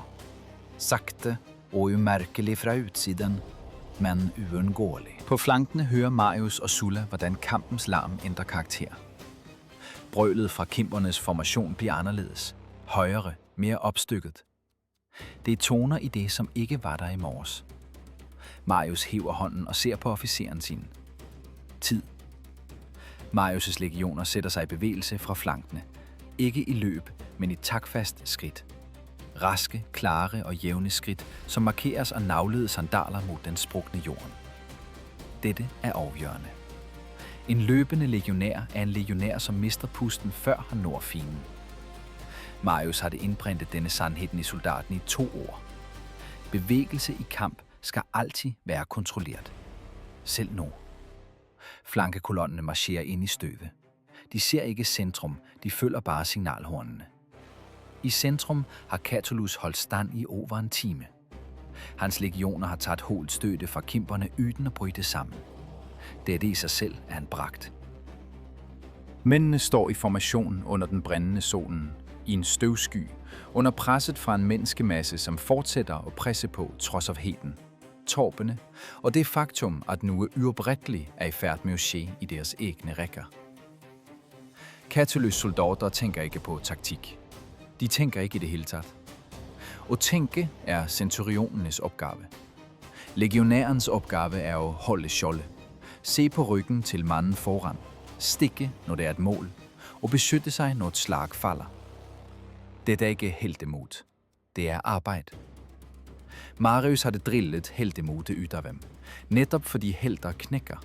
Sakte og umerkelig fra utsiden, men uundgåelig. På flankene hører Marius og Sulla, hvordan kampens larm ændrer karakter. Brølet fra kimbernes formation bliver anderledes. Højere, mere opstykket. Det er toner i det, som ikke var der i morges. Marius hæver hånden og ser på officeren sin. Tid. Marius' legioner sætter sig i bevægelse fra flankene. Ikke i løb, men i taktfast skridt. Raske, klare og jævne skridt, som markeres af navlede sandaler mod den sprukne jorden. Dette er afgørende. En løbende legionær er en legionær, som mister pusten før han når fienden. Marius har det indprintet denne sandheden i soldaten i 2 ord. Bevægelse i kamp skal altid være kontrolleret. Selv nu. Flankekolonnerne marcherer ind i støvet. De ser ikke centrum, de følger bare signalhornene. I centrum har Catulus holdt stand i over en time. Hans legioner har taget holt støtte fra kimberne uden at bryde sammen. Dette i sig selv er en bragt. Mændene står i formation under den brændende solen, i en støvsky, under presset fra en menneskemasse, som fortsætter at presse på trods af heden, torpene og det faktum, at noget uopretteligt er i færd med at ske i deres egne rækker. Catulus' soldater tænker ikke på taktik. De tænker ikke i det hele taget. At tænke er centurionenes opgave. Legionærens opgave er at holde skjolde, se på ryggen til manden foran, stikke, når det er et mål, og beskytte sig, når et slag falder. Det er ikke heltemod. Det er arbejde. Marius hadde drillet heltemodet ut av dem, netop fordi helter knækker.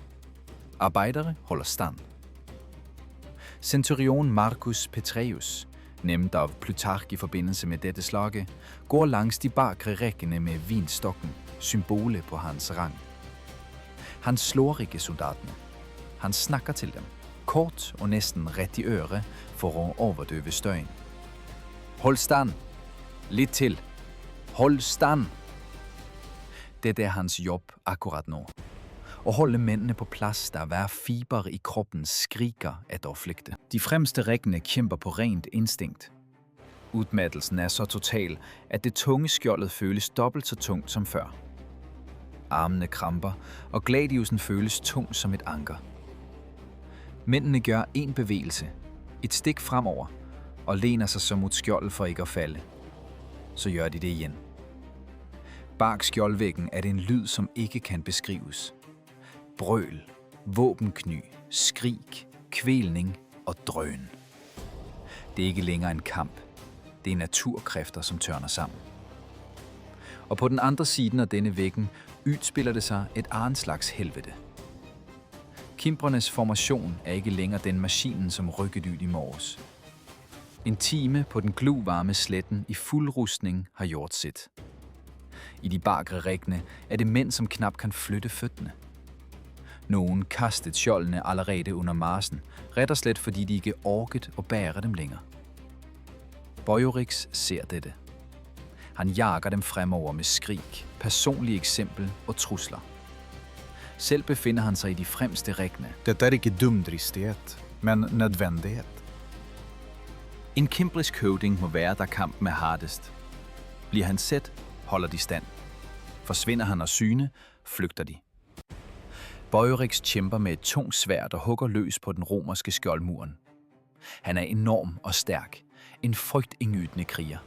Arbejdere holder stand. Centurion Marcus Petreius, nævnt av Plutark i forbindelse med dette slaget, går langs de bakre rækkene med vinstokken, symbolet på hans rang. Han slår ikke soldatene. Han snakker til dem, kort og næsten ret i øret for at overdøve støjen. Hold stand! Lidt til! Hold stand! Det er hans jobb akkurat nå. At holde mændene på plads, der hver fiber i kroppen skriker efter at flygte. De fremste rækkene kæmper på rent instinkt. Udmattelsen er så total, at det tunge skjoldet føles dobbelt så tungt som før. Armene kramper, og gladiusen føles tung som et anker. Mændene gør en bevægelse, et stik fremover, og læner sig så mod skjoldet for ikke at falde. Så gør de det igen. Bag skjoldvæggen er det en lyd, som ikke kan beskrives. Brøl, våbenkny, skrig, kvælning og drøn. Det er ikke længere en kamp. Det er naturkræfter, som tørner sammen. Og på den andre side af denne væggen udspiller det sig et andet slags helvede. Kimbrernes formation er ikke længere den maskinen, som rykkede ud i morges. En time på den gluvarme sletten i fuld rustning har gjort sit. I de bakre rækkene er det mænd, som knap kan flytte fødderne. Nogen kastede skjoldene allerede under marsen, ret og slet fordi de ikke orket at bære dem længere. Boiorix ser dette. Han jager dem fremover med skrig, personlige eksempel og trusler. Selv befinder han sig i de fremste rækkene. Det er ikke dumdristighed, men nødvendighed. En kimbrisk høvding må være, der kampen er hardest. Bliver han set, holder de stand. Forsvinder han af syne, flygter de. Boiorix kæmper med et tungt sværd og hugger løs på den romerske skjoldmuren. Han er enorm og stærk, en frygtindgydende kriger.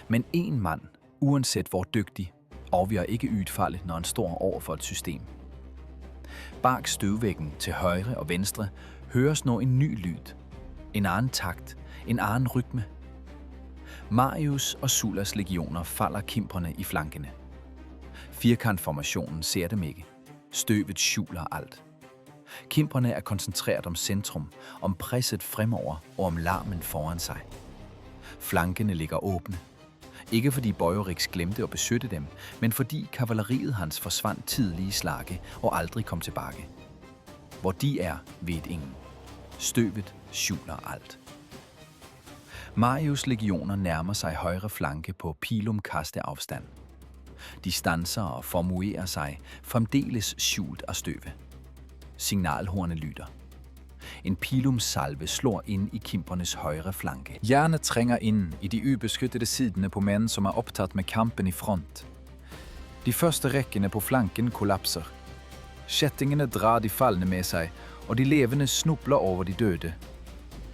Men en mand, uanset hvor dygtig, afviger ikke udfaldet, når han står over for et system. Bag støvvæggen til højre og venstre høres nu en ny lyd. En anden takt, en anden rytme. Marius og Sullas legioner falder kimbrerne i flankene. Firkantformationen ser dem ikke. Støvet skjuler alt. Kimbrerne er koncentreret om centrum, om presset fremover og om larmen foran sig. Flankene ligger åbne. Ikke fordi Boiorix glemte at beskytte dem, men fordi kavaleriet hans forsvandt tidlige slagge og aldrig kom tilbage. Hvor de er, ved ingen. Støvet skjuler alt. Marius legioner nærmer sig højre flanke på pilum kasteafstand. De standser og formuerer sig, fremdeles skjult af støve. Signalhorne lyder. En pilumsalve slår ind i kimpernes højre flanke. Jernet trænger ind i de ubeskyttede sidene på mænd, som er optaget med kampen i front. De første rækkene på flanken kollapser. Kjettingene drar de faldne med sig, og de levende snubler over de døde.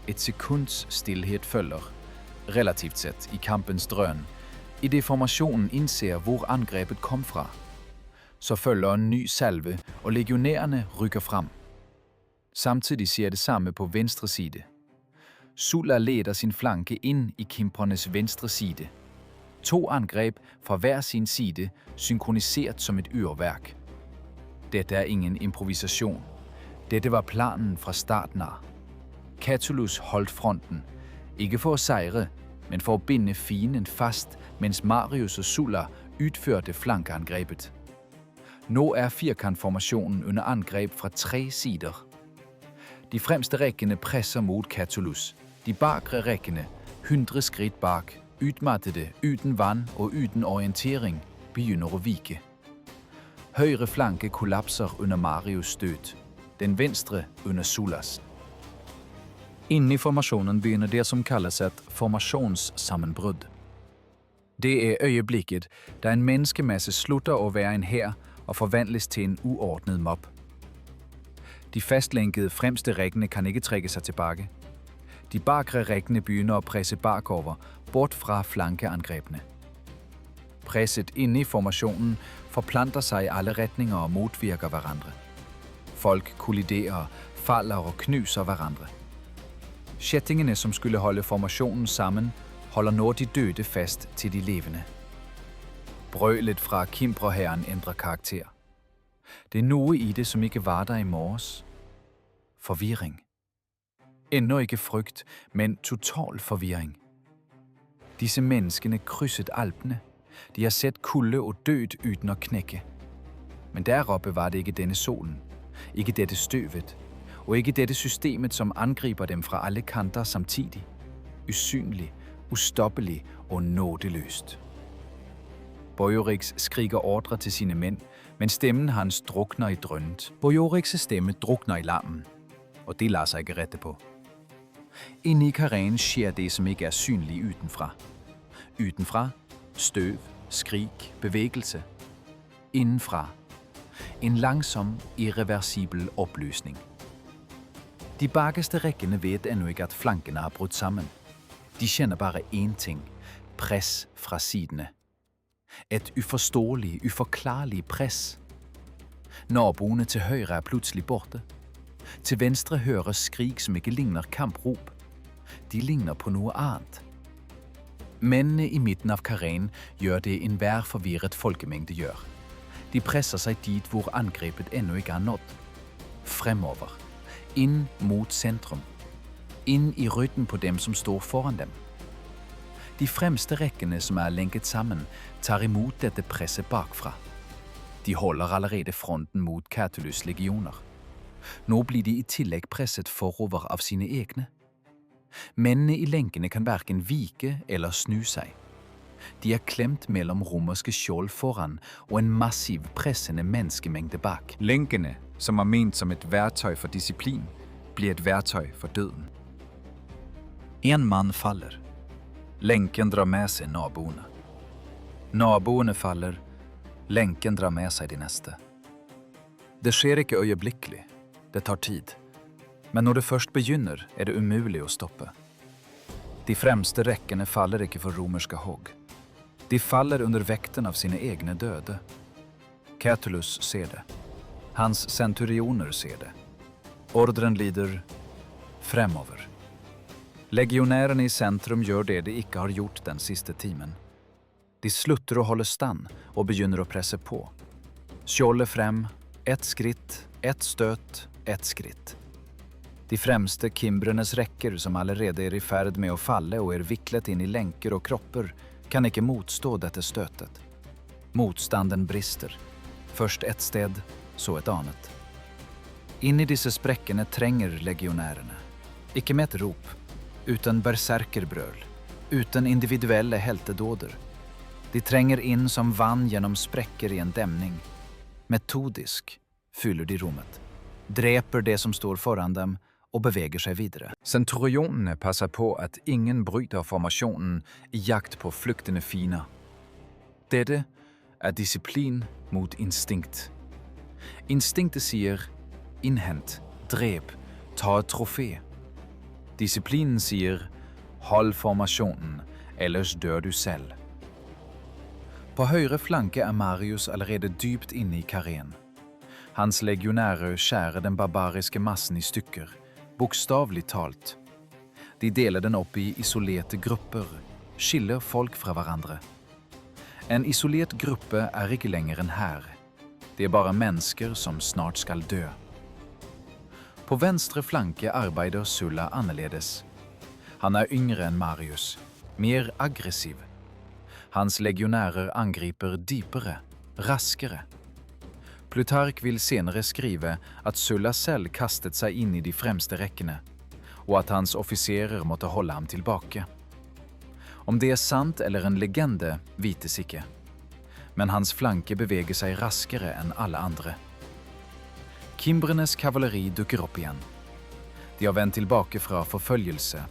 Et sekunds stillhed følger, relativt set i kampens drøn, i det formationen indser, hvor angrebet kom fra. Så følger en ny salve, og legionærerne rykker frem. Samtidig ser det samme på venstre side. Sulla leder sin flanke ind i kimpernes venstre side. 2 angreb fra hver sin side, synkroniseret som et yrværk. Dette er ingen improvisation. Dette var planen fra starten af. Catulus holdt fronten, ikke for at sejre, men for at binde fienden fast, mens Marius og Sulla udførte flankeangrebet. Nu er firkantformationen under angreb fra 3 sider. De fremste rækkene presser mod Catulus. De bakre rækkene, 100 skridt bak, udmattede, uden vand og uden orientering, begynder at vike. Højre flanke kollapser under Marius støt. Den venstre under Sullas. Inde i formationen begynder det, som kaldes et formationssammenbrud. Det er øjeblikket, da en menneskemasse slutter at være en hær og forvandles til en uordnet mob. De fastlænkede fremste rækkene kan ikke trække sig tilbage. De bakre rækkene begynder at presse bakover, bort fra flankeangrebene. Presset inde i formationen forplanter sig i alle retninger og modvirker hverandre. Folk kolliderer, falder og knuser hverandre. Kjettingene, som skulle holde formationen sammen, holder nå de døde fast til de levende. Brølet fra Kimbrerhæren ændrer karakter. Det er noe i det, som ikke var der i morges. Forvirring. Endnu ikke frygt, men total forvirring. Disse menneskene krydset Alpene. De har sett kulde og død uten å knekke. Men deroppe var det ikke denne solen, ikke dette støvet, og ikke dette systemet, som angriper dem fra alle kanter samtidig. Usynlig, ustoppelig og nådeløst. Bojoriks skriker ordre til sine mænd, men stemmen hans drukner i drønnet. Bojoriks stemme drukner i larmen, og det lader seg ikke rette på. Inde i kareen skjer det, som ikke er synlig utenfra. Utenfra, støv, skrik, bevægelse. Indenfra, en langsom, irreversibel oppløsning. De bakerste rekkene vet ennå ikke at flankene har brutt sammen. De kjenner bare én ting: press fra sidene. Et uforståelig, uforklarlig press. Naboene til høyre er plutselig borte. Til venstre høres skrik som ikke ligner kamprop. De ligner på noe annet. Mennene i midten av kareen gjør det enhver forvirret folkemengde gjør. De presser seg dit hvor angrepet ennå ikke er nådd. Fremover. Inn mot sentrum. Inn i ryggen på dem som står foran dem. De fremste rekkene som er lenket sammen, tar imot dette presset bakfra. De holder allerede fronten mot Catulus legioner. Nå blir de i tillegg presset forover av sine egne. Mennene i lenkene kan hverken vike eller snu seg. De er klemt mellom romerske skjold foran og en massiv pressende menneskemengde bak. Lenkene, som er ment som et verktøy for disiplin, blir et verktøy for døden. En mann faller. Lenken drar med seg naboene. Naboene faller. Lenken drar med seg de neste. Det skjer ikke øyeblikkelig. Det tar tid. Men når det først begynner, er det umulig å stoppe. De fremste rekkene faller ikke for romerske hogg. De faller under vekten av sine egne døde. Catulus ser det. Hans centurioner ser det. Ordren lyder fremover. Legionærene i sentrum gjør det de ikke har gjort den siste timen. De slutter å holde stand og begynner å presse på. Skjoldet frem, ett skritt, ett støt, ett skritt. De fremste kimbrenes rekker, som allerede er i ferd med å falle og er viklet inn i lenker og kropper, kan ikke motstå dette støtet. Motstanden brister. Først ett sted, så et annet. Inn i disse sprekkene trenger legionærene. Ikke med et rop, uten berserkerbrøl, uten individuelle heltedåder. De trenger inn som vann gjennom sprekker i en demning. Metodisk fyller de rommet, dreper det som står foran dem og beveger seg videre. Centurionene passer på at ingen bryter formasjonen i jakt på flyktende fiender. Dette er disiplin mot instinkt. Instinktet sier innhent, drep, ta et trofé. Disiplinen sier hold formasjonen, ellers dør du selv. På høyre flanke er Marius allerede dypt inne i kareen. Hans legionærer skjærer den barbariske massen i stykker, bokstavelig talt. De deler den opp i isolerte grupper, skiller folk fra hverandre. En isolert gruppe er ikke lenger en hær. Det er bare mennesker som snart skal dø. På venstre flanke arbeider Sulla annerledes. Han er yngre enn Marius, mer aggressiv. Hans legionærer angriper dypere, raskere. Plutark vil senere skrive at Sulla selv kastet seg inn i de fremste rekkene, og at hans offiserer måtte holde ham tilbake. Om det er sant eller en legende, vites ikke. Men hans flanke beveger seg raskere enn alle andre. Kimbrenes kavaleri dukker opp igjen. De har vendt tilbake fra forfølgelse,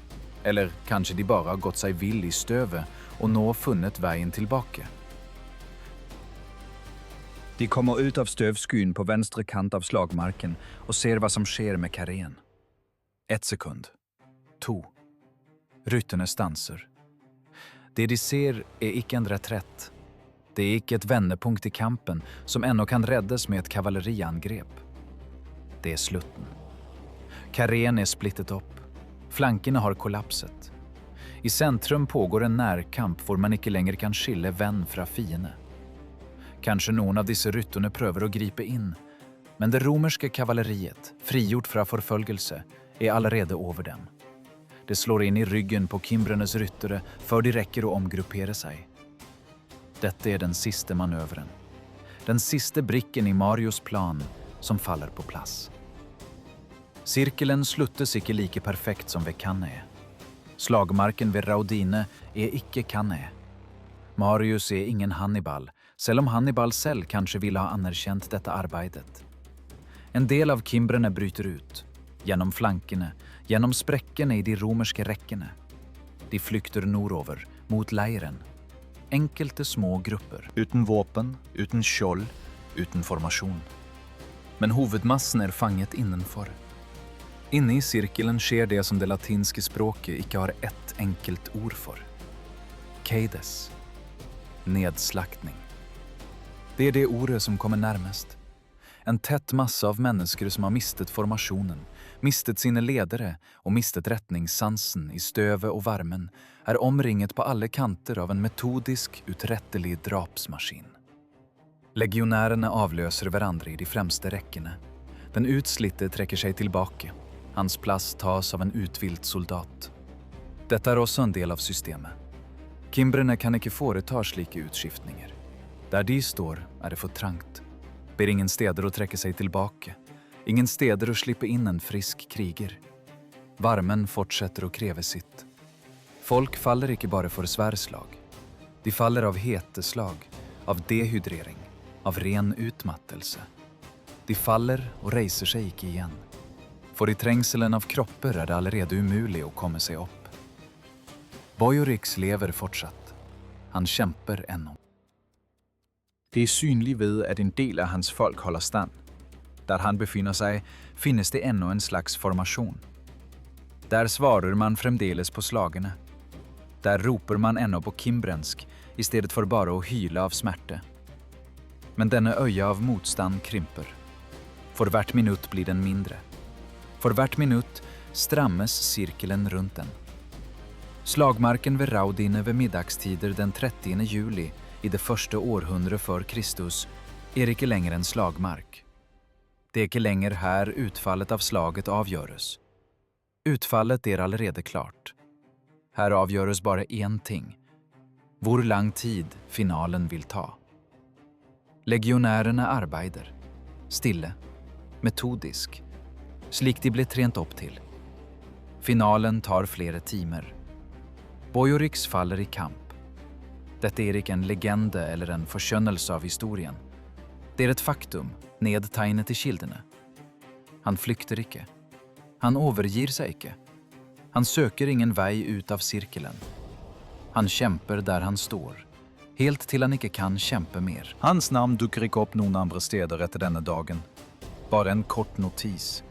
eller kanskje de bare har gått seg vill i støvet og nå funnet veien tilbake. De kommer ut av støvskyen på venstre kant av slagmarken og ser hva som skjer med kareen. 1 sekund. 2. Rytterne stanser. Det de ser er ikke en retrett. Det er ikke et vendepunkt i kampen som ennå kan reddes med et kavaleriangrep. Det er slutten. Kareen er splittet opp. Flankene har kollapset. I sentrum pågår en nærkamp hvor man ikke lenger kan skille venn fra fiende. Kanskje noen av disse rytterne prøver å gripe inn, men det romerske kavaleriet, frigjort fra forfølgelse, er allerede over dem. Det slår inn i ryggen på kimbrenes ryttere før de rekker å omgruppere seg. Dette er den siste manøveren. Den siste brikken i Marios plan som faller på plass. Sirkelen sluttes ikke like perfekt som ved Cannae. Slagmarken ved Raudine er ikke Cannae. Marius er ingen Hannibal, selv om Hannibal selv kanskje ville ha anerkjent dette arbeidet. En del av kimbrene bryter ut, gjennom flankene, gjennom sprekkene i de romerske rekkene. De flykter nordover, mot leiren. Enkelte små grupper. Uten våpen, uten skjold, uten formasjon. Men hovedmassen er fanget innenfor. Inne i sirkelen skjer det som det latinske språket ikke har ett enkelt ord for. Keides. Nedslaktning. Det er det ordet som kommer nærmest. En tett masse av mennesker som har mistet formasjonen, mistet sine ledere og mistet retningssansen i støvet og varmen, er omringet på alle kanter av en metodisk, utrettelig drapsmaskin. Legionærene avløser hverandre i de fremste rekkene. Den utslitte trekker seg tilbake. Hans plass tas av en uthvilt soldat. Dette er også en del av systemet. Kimbrene kan ikke foreta slike utskiftninger. Der de står, er det for trangt. Ber ingen steder å trekke seg tilbake. Ingen steder å slippe inn en frisk kriger. Varmen fortsetter å kreve sitt. Folk faller ikke bare for sværslag. De faller av heteslag, av dehydrering, av ren utmattelse. De faller og reiser seg ikke igjen. For i trengselen av kropper er det allerede umulig å komme seg opp. Boiorix lever fortsatt. Han kjemper ennå. Det er synlig ved at en del av hans folk holder stand. Der han befinner seg, finnes det ennå en slags formasjon. Der svarer man fremdeles på slagene. Der roper man ennå på kimbrensk, i stedet for bare å hyle av smerte. Men denne øya av motstand krymper. For hvert minutt blir den mindre. For hvert minutt strammes sirkelen rundt den. Slagmarken ved Raudine ved middagstider den 30. juli i det første århundre før Kristus er ikke lenger en slagmark. Det er ikke lenger her utfallet av slaget avgjøres. Utfallet er allerede klart. Her avgjøres bare én ting. Hvor lang tid finalen vil ta. Legionærene arbeider. Stille. Metodisk. Slik de ble trent opp til. Finalen tar flere timer. Boiorix faller i kamp. Dette er ikke en legende eller en forskjønnelse av historien. Det er et faktum, nedtegnet i kildene. Han flykter ikke. Han overgir seg ikke. Han søker ingen vei ut av sirkelen. Han kjemper der han står, helt til han ikke kan kjempe mer. Hans navn dukker ikke opp noen andre steder etter denne dagen. Bare en kort notis.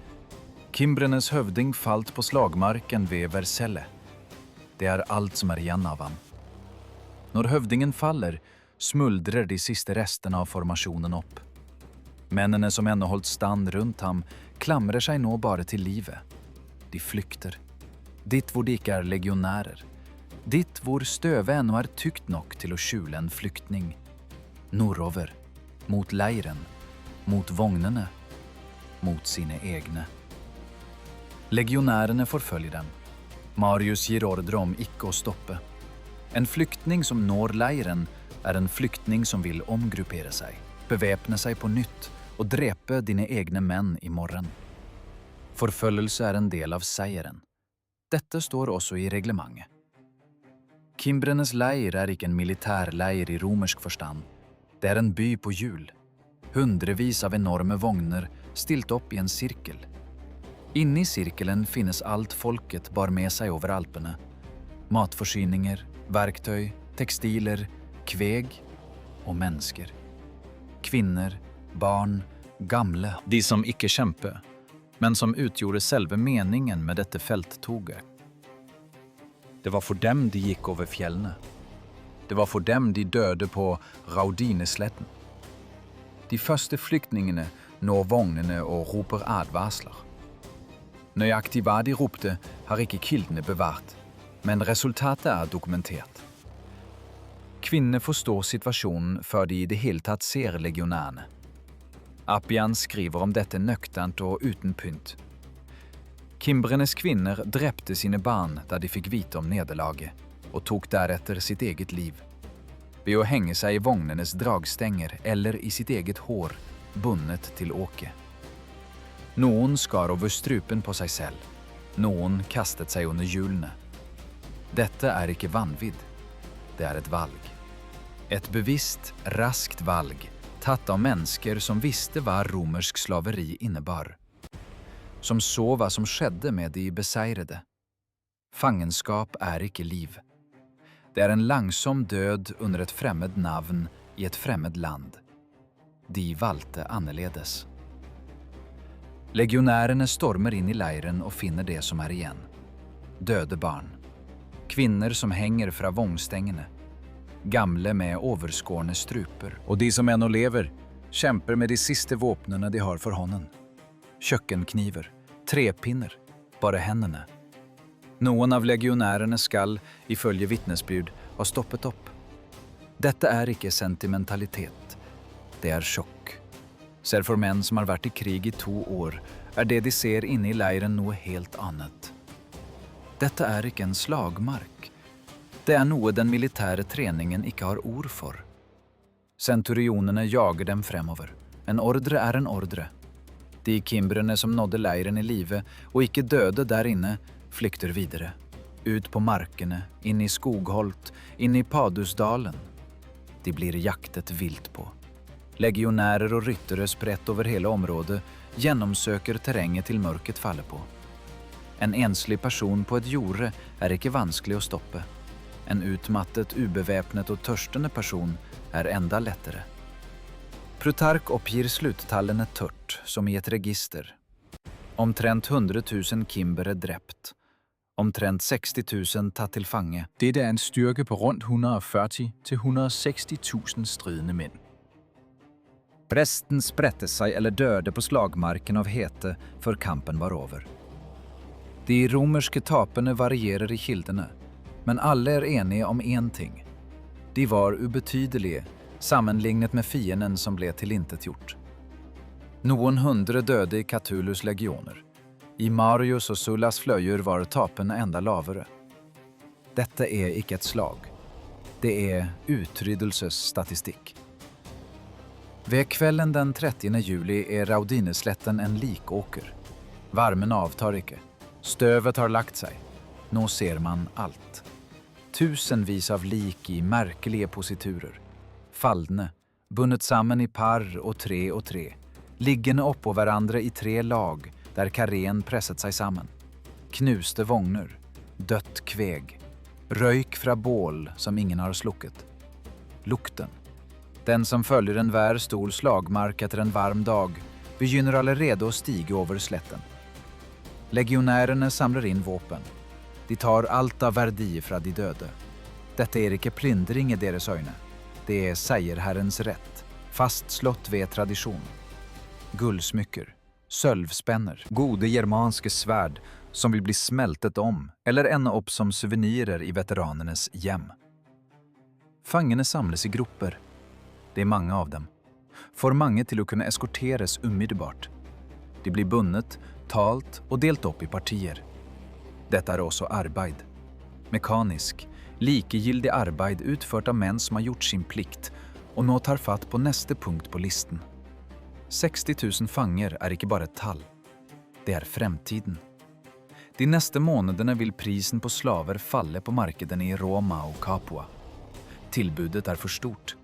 Kimbrenes høvding falt på slagmarken ved Vercelle. Det er alt som er igjen av ham. Når høvdingen faller, smuldrer de siste restene av formasjonen opp. Mennene som ennå holdt stand rundt ham, klamrer seg nå bare til livet. De flykter. Dit hvor de ikke er legionærer. Dit hvor støvet ennå er tykt nok til å skjule en flyktning. Nordover, mot leiren, mot vognene, mot sine egne. Legionærene forfølger dem. Marius gir ordre om ikke å stoppe. En flyktning som når leiren er en flyktning som vil omgruppere seg, bevæpne seg på nytt og drepe dine egne menn i morgen. Forfølgelse er en del av seieren. Dette står også i reglementet. Kimbrenes leir er ikke en militærleir i romersk forstand. Det er en by på hjul. Hundrevis av enorme vogner stilt opp i en sirkel. Inne i sirkelen finnes alt folket bar med seg over Alpene. Matforsyninger, verktøy, tekstiler, kveg og mennesker. Kvinner, barn, gamle. De som ikke kjemper, men som utgjorde selve meningen med dette felttoget. Det var for dem de gikk over fjellene. Det var for dem de døde på Raudinesletten. De første flyktningene når vognene og roper advarsler. Nøyaktig hva de ropte har ikke kildene bevart, Men resultatet er dokumentert. Kvinner forstår situasjonen før de i det hele tatt ser legionærene. Appian skriver om dette nøkternt og uten pynt. Kimbrenes kvinner drepte sine barn da de fikk vite om nederlaget, og tok deretter sitt eget liv. Ved å henge seg i vognenes dragstenger eller i sitt eget hår, bundet til åke. Noen skar over strupen på seg selv. Noen kastet seg under hjulene. Dette er ikke vanvidd. Det er et valg. Et bevisst, raskt valg, tatt av mennesker som visste hva romersk slaveri innebar. Som så hva som skjedde med de beseirede. Fangenskap er ikke liv. Det er en langsom død under et fremmed navn i et fremmed land. De valgte annerledes. Legionærene stormer inn i leiren og finner det som er igjen. Døde barn. Kvinner som henger fra vognstengene. Gamle med overskårne struper. Og de som ennå lever, kjemper med de siste våpnene de har for hånden. Kjøkkenkniver, trepinner, bare hendene. Noen av legionærene skal, ifølge vittnesbyrd, ha stoppet opp. Dette er ikke sentimentalitet. Det er sjokk. Selv for menn som har vært i krig i 2 år, er det de ser inne i leiren noe helt annet. Dette er ikke en slagmark. Det er noe den militære treningen ikke har ord for. Centurionene jager dem fremover. En ordre er en ordre. De kimbrene som nådde leiren i live og ikke døde der inne, flykter videre. Ut på markene, inn i Skogholt, inn i Padusdalen. De blir jaktet vilt på. Legionærer og ryttere spredt over hele området gjennomsøker terrenget til mørket faller på. En enslig person på et jorde er ikke vanskelig å stoppe. En utmattet, ubevæpnet og tørstende person er enda lettere. Plutark oppgir sluttallene tørt, som i et register. Omtrent 100 000 kimbere drept. Omtrent 60 000 tatt til fange. Dette er en styrke på rundt 140 til 160 000 stridende menn. Resten spredte seg eller døde på slagmarken av hete før kampen var over. De romerske tapene varierer i kildene, men alle er enige om én ting. De var ubetydelige, sammenlignet med fienden som ble tilintetgjort. Noen 100 døde i Catulus legioner. I Marius og Sullas fløyer var tapene enda lavere. Dette er ikke et slag. Det er utryddelsesstatistikk. Ved kvelden den 30. juli er Raudinesletten en likåker. Varmen avtar ikke. Støvet har lagt seg. Nå ser man alt. Tusenvis av lik i merkelige positurer. Fallende, bundet sammen i par og tre, liggende oppå hverandre i 3 lag, der karren presset seg sammen. Knuste vogner, dødt kveg, røyk fra bål som ingen har slukket. Lukten. Den som følger enhver stor slagmark etter en varm dag, begynner allerede å stige over sletten. Legionærene samler inn våpen. De tar alt av verdi fra de døde. Dette er ikke plyndring i deres øyne. Det er seierherrens rett, fastslått ved tradisjon. Gullsmykker, sølvspenner, gode germanske sverd som vil bli smeltet om eller ende opp som suvenirer i veteranenes hjem. Fangene samles i grupper. Det er mange av dem. For mange til å kunne eskorteres umiddelbart. De blir bundet, talt og delt opp i partier. Dette er også arbeid. Mekanisk, likegyldig arbeid utført av menn som har gjort sin plikt, og nå tar fatt på neste punkt på listen. 60 000 fanger er ikke bare et tall. Det er fremtiden. De neste månedene vil prisen på slaver falle på markedene i Roma og Capua. Tilbudet er for stort.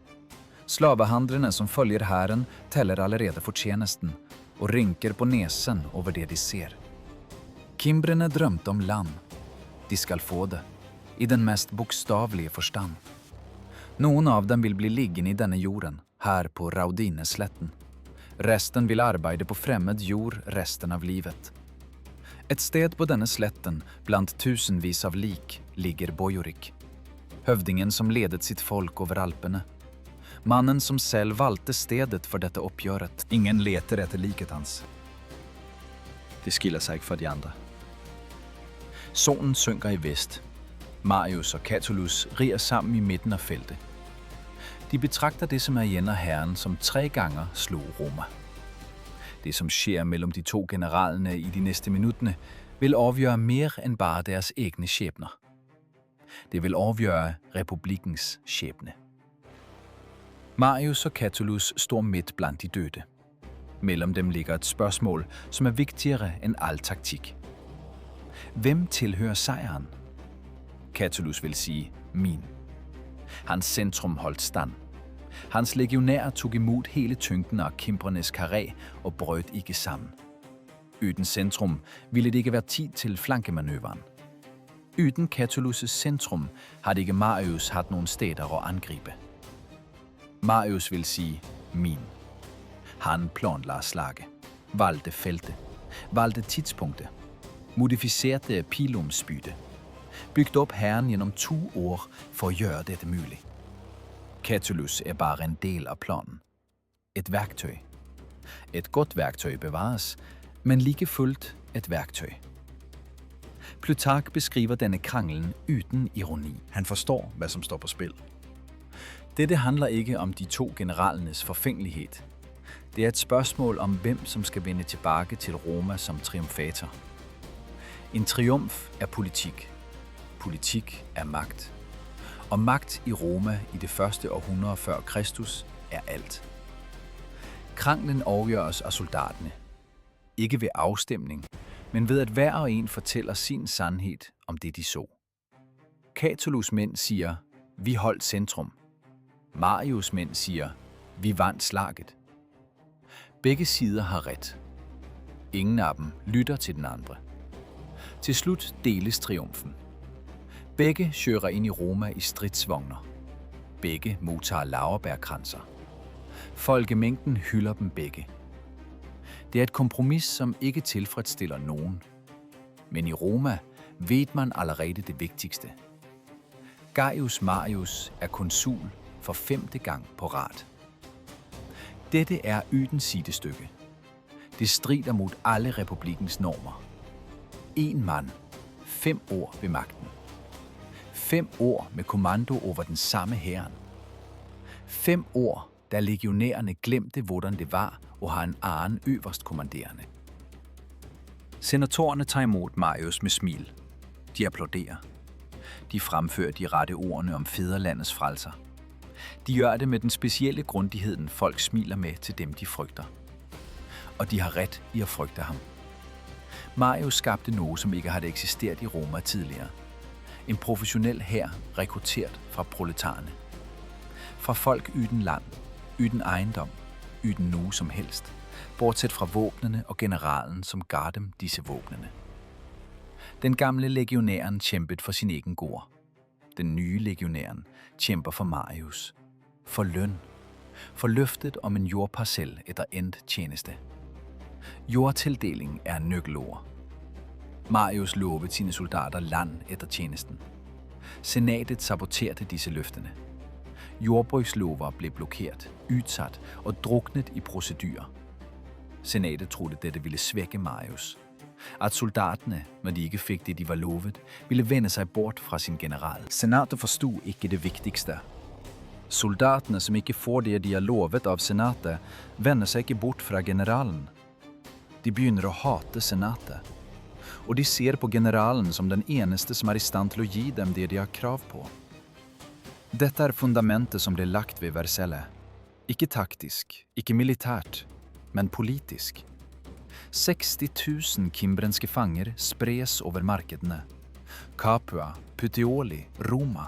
Slavehandlerne som følger hæren teller allerede fortjenesten og rynker på nesen over det de ser. Kimbrene drømte om land. De skal få det, i den mest bokstavelige forstand. Noen av dem vil bli liggende i denne jorden, her på Raudinesletten. Resten vil arbeide på fremmed jord resten av livet. Et sted på denne sletten, blant tusenvis av lik, ligger Bojorik. Høvdingen som ledet sitt folk over Alpene. Mannen som selv valgte stedet for dette oppgjøret. Ingen leter etter liket hans. De skiller seg fra de andre. Solen synker i vest. Marius og Catulus rider sammen i midten af feltet. De betragter det, som Arian og Herren, som 3 gange slog Roma. Det, som sker mellem de 2 generalerne i de næste minutter, vil afgøre mere end bare deres egne skæbner. Det vil afgøre republikkens skæbne. Marius og Catulus står midt blandt de døde. Mellem dem ligger et spørgsmål, som er vigtigere end al taktik. Hvem tilhører sejren? Catulus vil sige, min. Hans centrum holdt stand. Hans legionærer tog imod hele tyngden af kæmpernes karré og brød ikke sammen. Uden centrum ville det ikke være tid til flankemanøvren. Uden Catulus' centrum havde ikke Marius haft nogen steder at angribe. Marius vil sige, min. Han planlagde slaget, valgte feltet, valgte tidspunktet, modificerede pilumsbytte, bygde op hæren gennem 2 år for at gøre dette muligt. Catulus er bare en del af planen. Et værktøj. Et godt værktøj bevares, men lige fuldt et værktøj. Plutark beskriver denne kranglen uden ironi. Han forstår, hvad som står på spil. Dette handler ikke om de 2 generalernes forfængelighed. Det er et spørgsmål om, hvem som skal vende tilbage til Roma som triumfator. En triumf er politik. Politik er magt. Og magt i Roma i det første århundrede før Kristus er alt. Kranglen afgøres af soldaterne. Ikke ved afstemning, men ved at hver og en fortæller sin sandhed om det, de så. Catulus mænd siger, vi holdt centrum. Marius mænd siger, vi vandt slaget. Begge sider har ret. Ingen af dem lytter til den andre. Til slut deles triumfen. Begge kører ind i Roma i stridsvogner. Begge modtager laurbærkranser. Folkemængden hylder dem begge. Det er et kompromis, som ikke tilfredsstiller nogen. Men i Roma ved man allerede det vigtigste. Gaius Marius er konsul for 5. gang på rad. Dette er uden sidestykke. Det strider mod alle republikkens normer. 1 mand, 5 år ved magten. 5 år med kommando over den samme hæren. 5 år, da legionærerne glemte, hvordan det var at have en anden øverstkommanderende. Senatorerne tager imod Marius med smil. De applauderer. De fremfører de rette ordene om fædrelandets frelser. De gør det med den specielle grundigheden, folk smiler med til dem, de frygter. Og de har ret i at frygte ham. Marius skabte noget, som ikke havde eksisteret i Roma tidligere. En professionel hær rekrutteret fra proletarerne. Fra folk uden land, uden ejendom, uden noget som helst, bortset fra våbnene og generalen, som gav dem disse våbnene. Den gamle legionæren kæmpede for sin egen gård. Den nye legionæren kæmper for Marius. For løn. For løftet om en jordparcel efter endt tjeneste. Jordtildeling er nøgleord. Marius lovede sine soldater land efter tjenesten. Senatet saboterede disse løftene. Jordbrugslover blev blokeret, udsat og druknet i procedurer. Senatet troede, dette ville svække Marius. At soldaterne, når de ikke fik det, de var lovet, ville vende sig bort fra sin general. Senatet forstod ikke det vigtigste. Soldaterne, som ikke får det, de har lovet av senatet, vender sig ikke bort fra generalen. De begynder at hate senatet. Og de ser på generalen som den eneste, som er i stand til at give dem det, de har krav på. Dette er fundamentet som blev lagt ved Versailles. Ikke taktisk, ikke militært, men politisk. 60 000 kimbrenske fanger spres over markedene. Capua, Puteoli, Roma.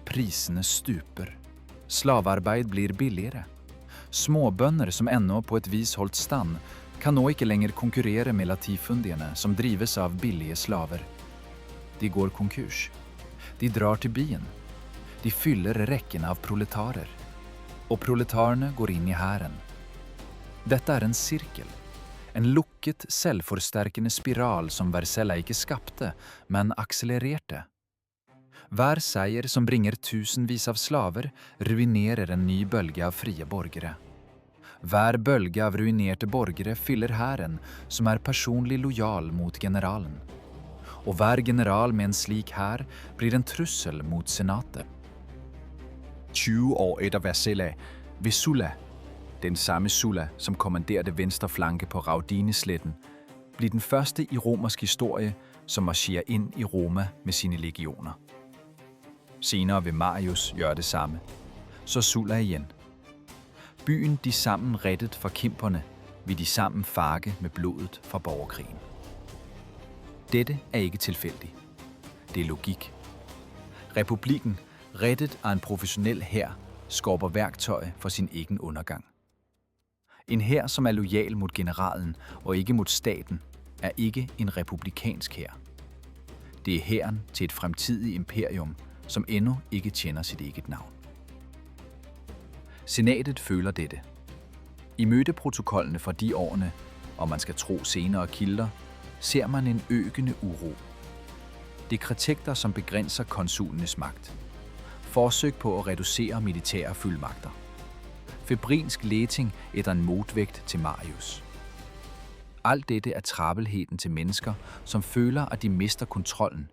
Prisene stuper. Slavarbeid blir billigere. Småbønder som ennå på et vis holdt stand, kan nå ikke lenger konkurrere med latifundierne som drives av billige slaver. De går konkurs. De drar til byen. De fyller rekken av proletarer. Og proletarene går inn i hæren. Dette er en sirkel. En lukket, selvforsterkende spiral som Versailles ikke skapte, men akselererte. Hver seier som bringer tusenvis av slaver ruinerer en ny bølge av frie borgere. Hver bølge av ruinerte borgere fyller hæren, som er personlig lojal mot generalen. og hver general med en slik hær blir en trussel mot senatet. 20 år etter Vercellae ved Sulla, den samme Sulla, som kommanderede venstre flanke på Raudinesletten, bliver den første i romersk historie, som marcherer ind i Roma med sine legioner. Senere vil Marius gøre det samme. Så Sulla igen. Byen de sammen rettet for kimperne, vil de sammen farke med blodet fra borgerkrigen. Dette er ikke tilfældigt. Det er logik. Republikken, rettet af en professionel hær, skorper værktøj for sin egen undergang. En hær, som er lojal mod generalen og ikke mod staten, er ikke en republikansk hær. Det er hæren til et fremtidigt imperium, som endnu ikke tjener sit eget navn. Senatet føler dette. I mødeprotokollene fra de årene, og man skal tro senere kilder, ser man en øgende uro. Det er kritikter, som begrænser konsulenes magt. Forsøg på at reducere militære fuldmagter. Febrinsk leting efter en modvægt til Marius. Alt dette er travlheden til mennesker, som føler, at de mister kontrollen,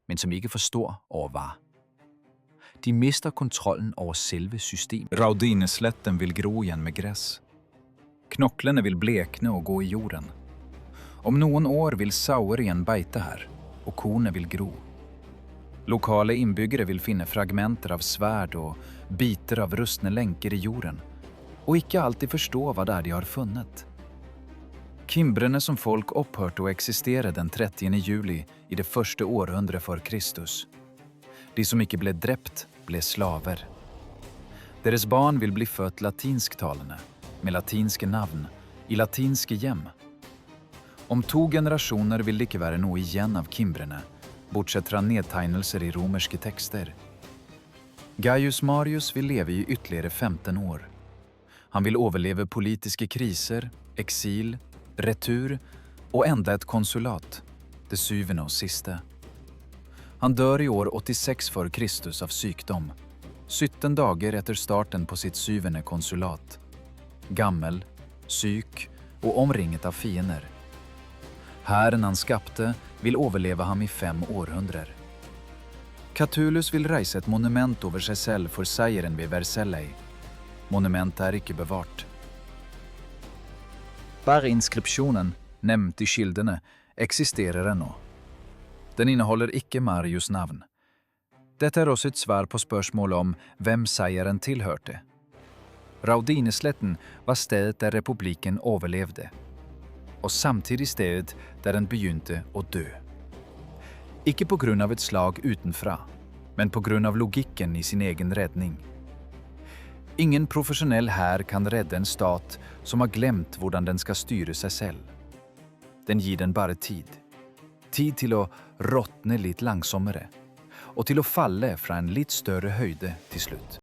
men som ikke forstår over hvad. De mister kontrollen over selve systemet. Raudinesletten vil gro igjen med græs. Knoklene vil blekne og gå i jorden. Om noen år vil sauer igjen beite her, og kornet vil gro. Lokale innbyggere vil finne fragmenter av svärd og biter av rustne lenker i jorden, og ikke alltid forstå hva det er de har funnet. Kimbrene som folk opphørte å eksistere den 30. juli i det første århundre for Kristus. De som ikke ble drept, ble slaver. Deres barn vil bli født latinsktalende, med latinske navn, i latinske hjem. Om 2 generasjoner vil det ikke være noe igjen av kimbrene, bortsett fra nedtegnelser i romerske tekster. Gaius Marius vil leve i ytterligere 15 år. Han vil overleve politiske kriser, eksil, retur og enda et konsulat, det 7. og siste. Han dør i år 86 for Kristus av sykdom, 17 dager etter starten på sitt 7. konsulat. Gammel, syk og omringet av fiender. Hæren han skapte vil overleve ham i 5 århundrer. Catullus vil reise et monument over seg selv for seieren ved Vercellae. Monumentet er ikke bevart. Bare inskripsjonen, nevnt i kildene, eksisterer ennå. Den inneholder ikke Marius' navn. Dette er også et svar på spørsmålet om hvem seieren tilhørte. Raudinesletten var stedet der republikken overlevde, og samtidig stedet der den begynte å dø. Ikke på grunn av et slag utenfra, men på grunn av logikken i sin egen redning. Ingen profesjonell hær kan redde en stat som har glemt hvordan den skal styre seg selv. Den gir den bare tid. Tid til å råtne litt langsommere, og til å falle fra en litt større høyde til slutt.